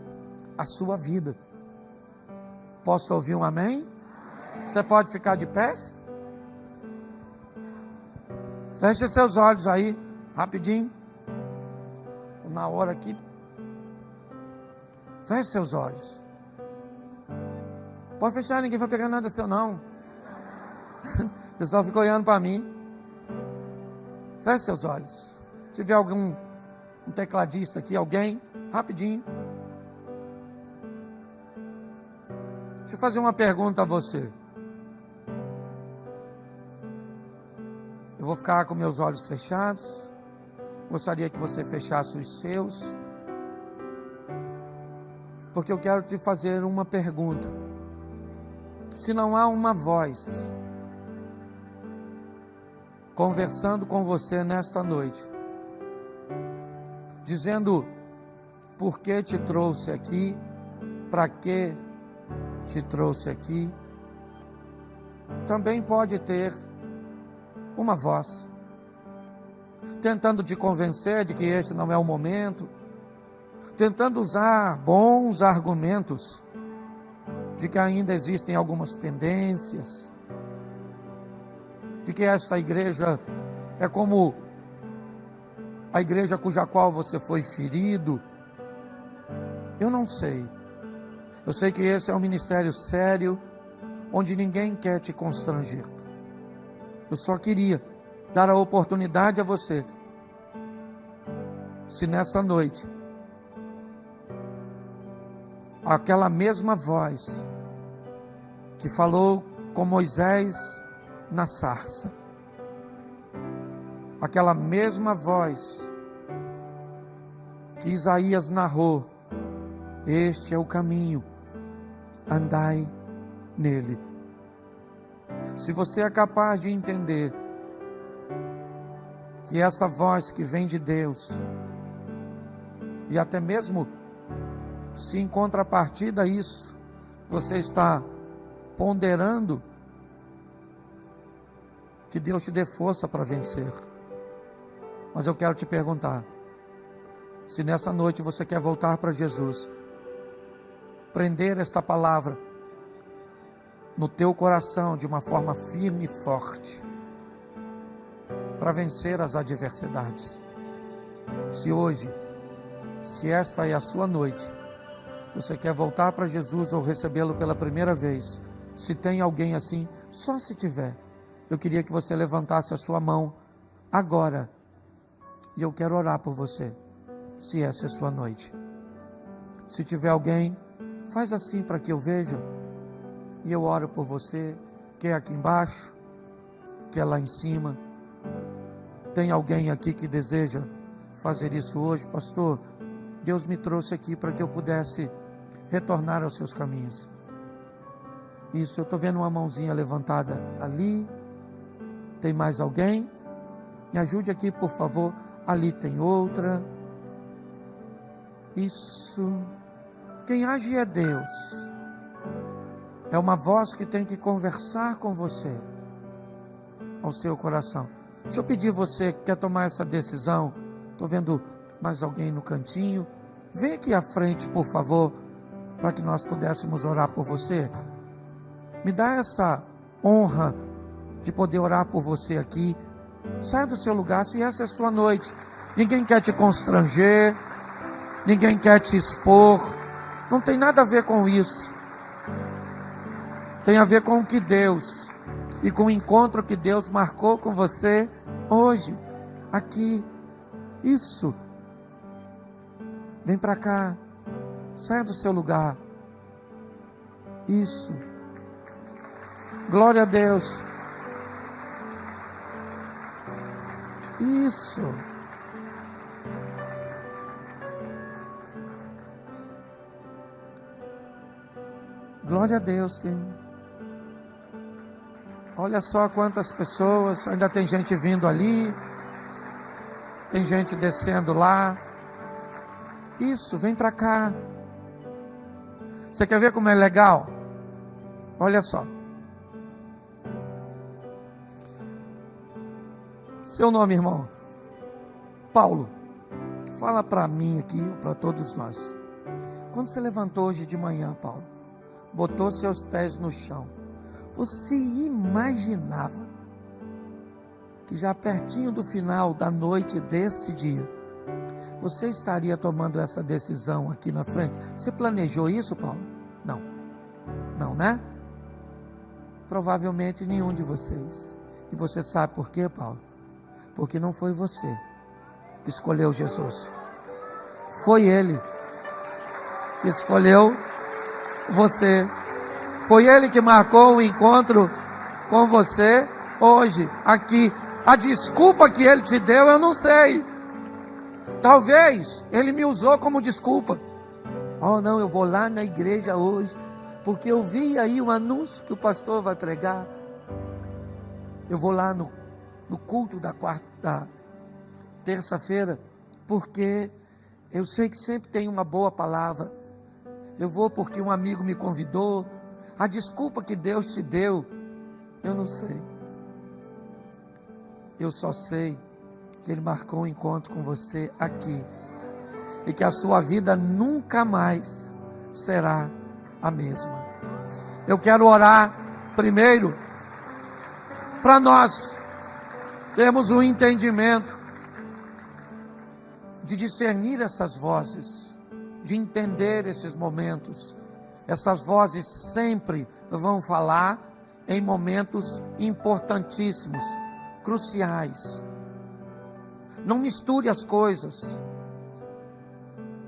A: à sua vida. Posso ouvir um amém? Você pode ficar de pés? Feche seus olhos aí, rapidinho. Na hora aqui. Feche seus olhos. Pode fechar, ninguém vai pegar nada seu não. O pessoal fica olhando para mim. Feche seus olhos. Se tiver algum tecladista aqui, alguém, rapidinho. Deixa eu fazer uma pergunta a você. Eu vou ficar com meus olhos fechados. Gostaria que você fechasse os seus, porque eu quero te fazer uma pergunta. Se não há uma voz conversando com você nesta noite, dizendo por que te trouxe aqui, para que te trouxe aqui, também pode ter uma voz tentando te convencer de que este não é o momento, tentando usar bons argumentos de que ainda existem algumas pendências, de que esta igreja é como a igreja cuja qual você foi ferido. Eu não sei. Eu sei que esse é um ministério sério, onde ninguém quer te constranger. Eu só queria dar a oportunidade a você, se nessa noite aquela mesma voz que falou com Moisés na sarça, aquela mesma voz que Isaías narrou: este é o caminho, andai nele. Se você é capaz de entender que essa voz que vem de Deus, e até mesmo se em contrapartida a isso, você está ponderando que Deus te dê força para vencer. Mas eu quero te perguntar, se nessa noite você quer voltar para Jesus, prender esta palavra no teu coração de uma forma firme e forte, para vencer as adversidades. Se hoje, se esta é a sua noite, você quer voltar para Jesus ou recebê-lo pela primeira vez, se tem alguém assim, só se tiver, eu queria que você levantasse a sua mão agora, e eu quero orar por você, se essa é a sua noite. Se tiver alguém, faz assim para que eu veja, e eu oro por você, quer aqui embaixo, quer lá em cima. Tem alguém aqui que deseja fazer isso hoje? Pastor, Deus me trouxe aqui para que eu pudesse retornar aos seus caminhos. Isso, eu estou vendo uma mãozinha levantada ali. Tem mais alguém? Me ajude aqui, por favor. Ali tem outra. Isso. Quem age é Deus. É uma voz que tem que conversar com você, ao seu coração. Deixa eu pedir você que quer tomar essa decisão. Estou vendo mais alguém no cantinho. Vem aqui à frente, por favor, para que nós pudéssemos orar por você. Me dá essa honra de poder orar por você aqui. Saia do seu lugar, se essa é a sua noite. Ninguém quer te constranger, ninguém quer te expor. Não tem nada a ver com isso. Tem a ver com o que Deus e com o encontro que Deus marcou com você hoje, aqui. Isso. Vem para cá. Saia do seu lugar. Isso. Glória a Deus. Isso. Glória a Deus, sim. Olha só quantas pessoas. Ainda tem gente vindo ali. Tem gente descendo lá. Isso, vem para cá. Você quer ver como é legal? Olha só. Seu nome, irmão? Paulo. Fala para mim aqui, para todos nós. Quando você levantou hoje de manhã, Paulo, botou seus pés no chão, você imaginava que já pertinho do final da noite desse dia, você estaria tomando essa decisão aqui na frente? Você planejou isso, Paulo? Não. Não, né? Provavelmente nenhum de vocês. E você sabe por quê, Paulo? Porque não foi você que escolheu Jesus. Foi Ele que escolheu você. Foi Ele que marcou o encontro com você hoje, aqui. A desculpa que Ele te deu, eu não sei. Talvez Ele me usou como desculpa. Oh não, eu vou lá na igreja hoje, porque eu vi aí um anúncio que o pastor vai pregar. Eu vou lá no culto da terça-feira, porque eu sei que sempre tem uma boa palavra. Eu vou porque um amigo me convidou. A desculpa que Deus te deu, eu não sei. Eu só sei que Ele marcou um encontro com você aqui, e que a sua vida nunca mais será a mesma. Eu quero orar primeiro para nós termos um entendimento de discernir essas vozes, de entender esses momentos. Essas vozes sempre vão falar em momentos importantíssimos, cruciais. Não misture as coisas,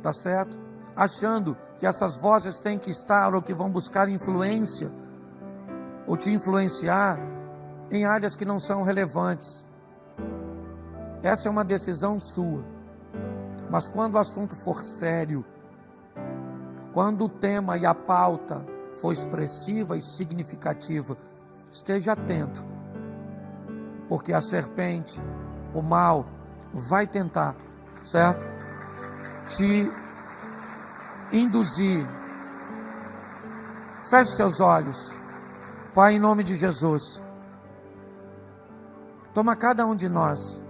A: tá certo? Achando que essas vozes têm que estar ou que vão buscar influência ou te influenciar em áreas que não são relevantes. Essa é uma decisão sua. Mas quando o assunto for sério, quando o tema e a pauta for expressiva e significativa, esteja atento, porque a serpente, o mal, vai tentar, certo? Te induzir. Feche seus olhos. Pai, em nome de Jesus, toma cada um de nós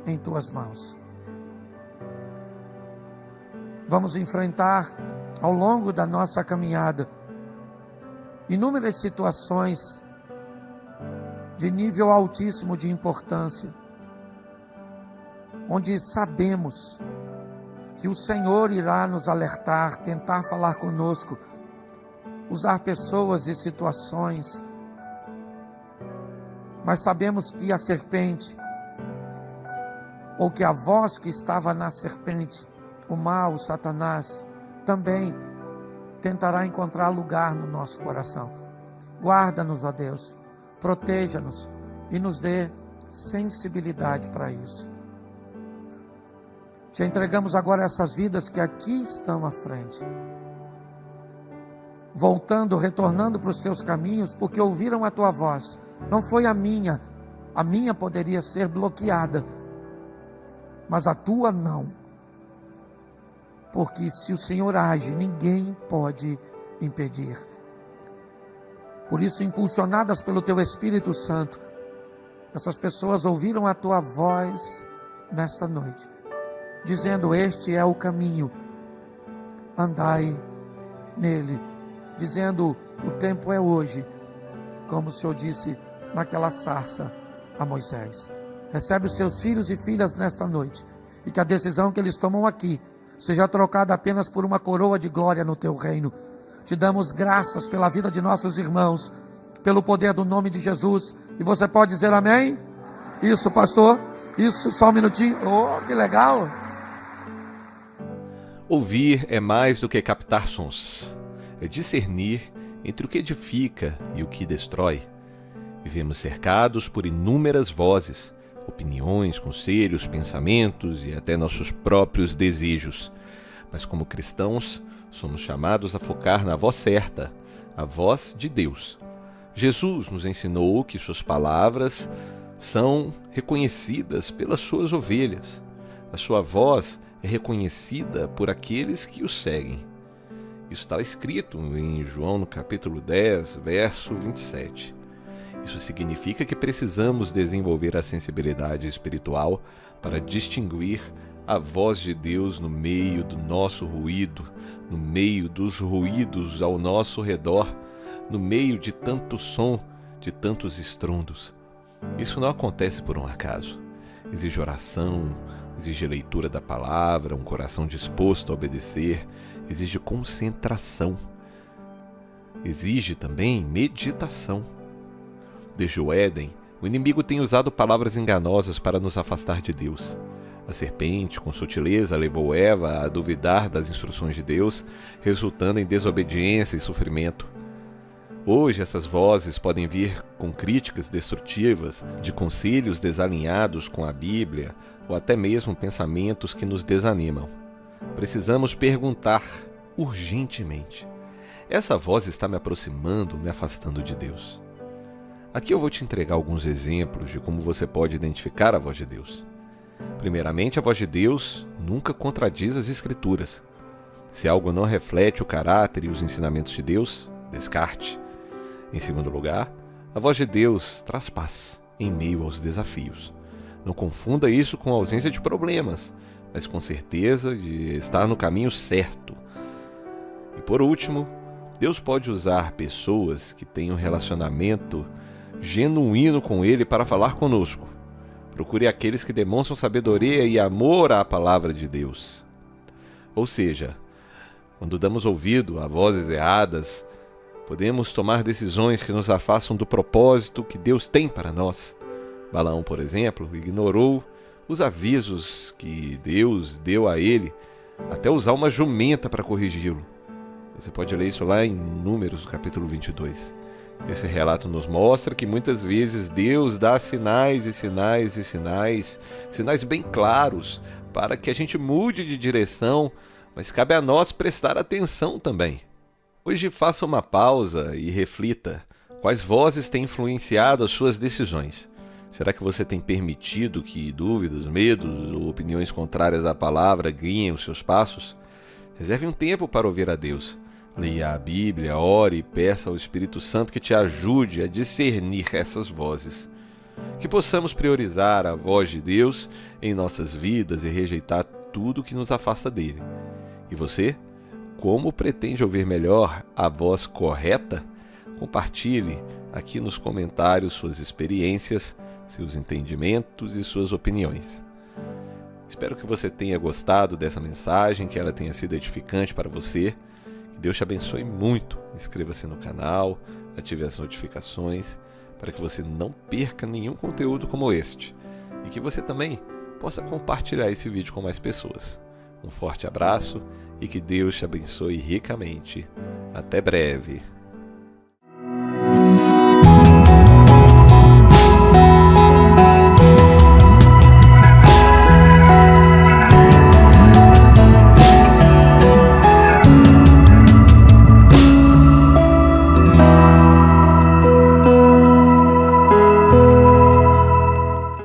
A: em tuas mãos. Vamos enfrentar ao longo da nossa caminhada inúmeras situações de nível altíssimo de importância, onde sabemos que o Senhor irá nos alertar, tentar falar conosco, usar pessoas e situações, mas sabemos que a serpente, ou que a voz que estava na serpente, o mal, o Satanás, também tentará encontrar lugar no nosso coração. Guarda-nos, ó Deus, proteja-nos e nos dê sensibilidade para isso. Te entregamos agora essas vidas que aqui estão à frente, voltando, retornando para os teus caminhos, porque ouviram a tua voz. Não foi a minha poderia ser bloqueada, mas a tua não. Porque se o Senhor age, ninguém pode impedir. Por isso, impulsionadas pelo teu Espírito Santo, essas pessoas ouviram a tua voz nesta noite, dizendo: este é o caminho, andai nele. Dizendo: o tempo é hoje, como o Senhor disse naquela sarça a Moisés. Recebe os teus filhos e filhas nesta noite. E que a decisão que eles tomam aqui seja trocada apenas por uma coroa de glória no teu reino. Te damos graças pela vida de nossos irmãos, pelo poder do nome de Jesus. E você pode dizer amém? Isso, pastor. Isso, só um minutinho. Oh, que legal.
B: Ouvir é mais do que captar sons. É discernir entre o que edifica e o que destrói. Vivemos cercados por inúmeras vozes, opiniões, conselhos, pensamentos e até nossos próprios desejos. Mas como cristãos, somos chamados a focar na voz certa, a voz de Deus. Jesus nos ensinou que suas palavras são reconhecidas pelas suas ovelhas. A sua voz é reconhecida por aqueles que o seguem. Isso está escrito em João, no capítulo 10, verso 27. Isso significa que precisamos desenvolver a sensibilidade espiritual para distinguir a voz de Deus no meio do nosso ruído, no meio dos ruídos ao nosso redor, no meio de tanto som, de tantos estrondos. Isso não acontece por um acaso. Exige oração, exige leitura da palavra, um coração disposto a obedecer, exige concentração. Exige também meditação. Desde o Éden, o inimigo tem usado palavras enganosas para nos afastar de Deus. A serpente, com sutileza, levou Eva a duvidar das instruções de Deus, resultando em desobediência e sofrimento. Hoje, essas vozes podem vir com críticas destrutivas, de conselhos desalinhados com a Bíblia, ou até mesmo pensamentos que nos desanimam. Precisamos perguntar urgentemente: essa voz está me aproximando ou me afastando de Deus? Aqui eu vou te entregar alguns exemplos de como você pode identificar a voz de Deus. Primeiramente, a voz de Deus nunca contradiz as Escrituras. Se algo não reflete o caráter e os ensinamentos de Deus, descarte. Em segundo lugar, a voz de Deus traz paz em meio aos desafios. Não confunda isso com a ausência de problemas, mas com certeza de estar no caminho certo. E por último, Deus pode usar pessoas que têm um relacionamento genuíno com Ele para falar conosco. Procure aqueles que demonstram sabedoria e amor à palavra de Deus. Ou seja, quando damos ouvido a vozes erradas, podemos tomar decisões que nos afastam do propósito que Deus tem para nós. Balaão, por exemplo, ignorou os avisos que Deus deu a ele, até usar uma jumenta para corrigi-lo. Você pode ler isso lá em Números, capítulo 22. Esse relato nos mostra que muitas vezes Deus dá sinais bem claros para que a gente mude de direção, mas cabe a nós prestar atenção também. Hoje faça uma pausa e reflita. Quais vozes têm influenciado as suas decisões? Será que você tem permitido que dúvidas, medos ou opiniões contrárias à palavra guiem os seus passos? Reserve um tempo para ouvir a Deus. Leia a Bíblia, ore e peça ao Espírito Santo que te ajude a discernir essas vozes. Que possamos priorizar a voz de Deus em nossas vidas e rejeitar tudo que nos afasta dele. E você? Como pretende ouvir melhor a voz correta? Compartilhe aqui nos comentários suas experiências, seus entendimentos e suas opiniões. Espero que você tenha gostado dessa mensagem, que ela tenha sido edificante para você. Que Deus te abençoe muito. Inscreva-se no canal, ative as notificações para que você não perca nenhum conteúdo como este e que você também possa compartilhar esse vídeo com mais pessoas. Um forte abraço e que Deus te abençoe ricamente. Até breve.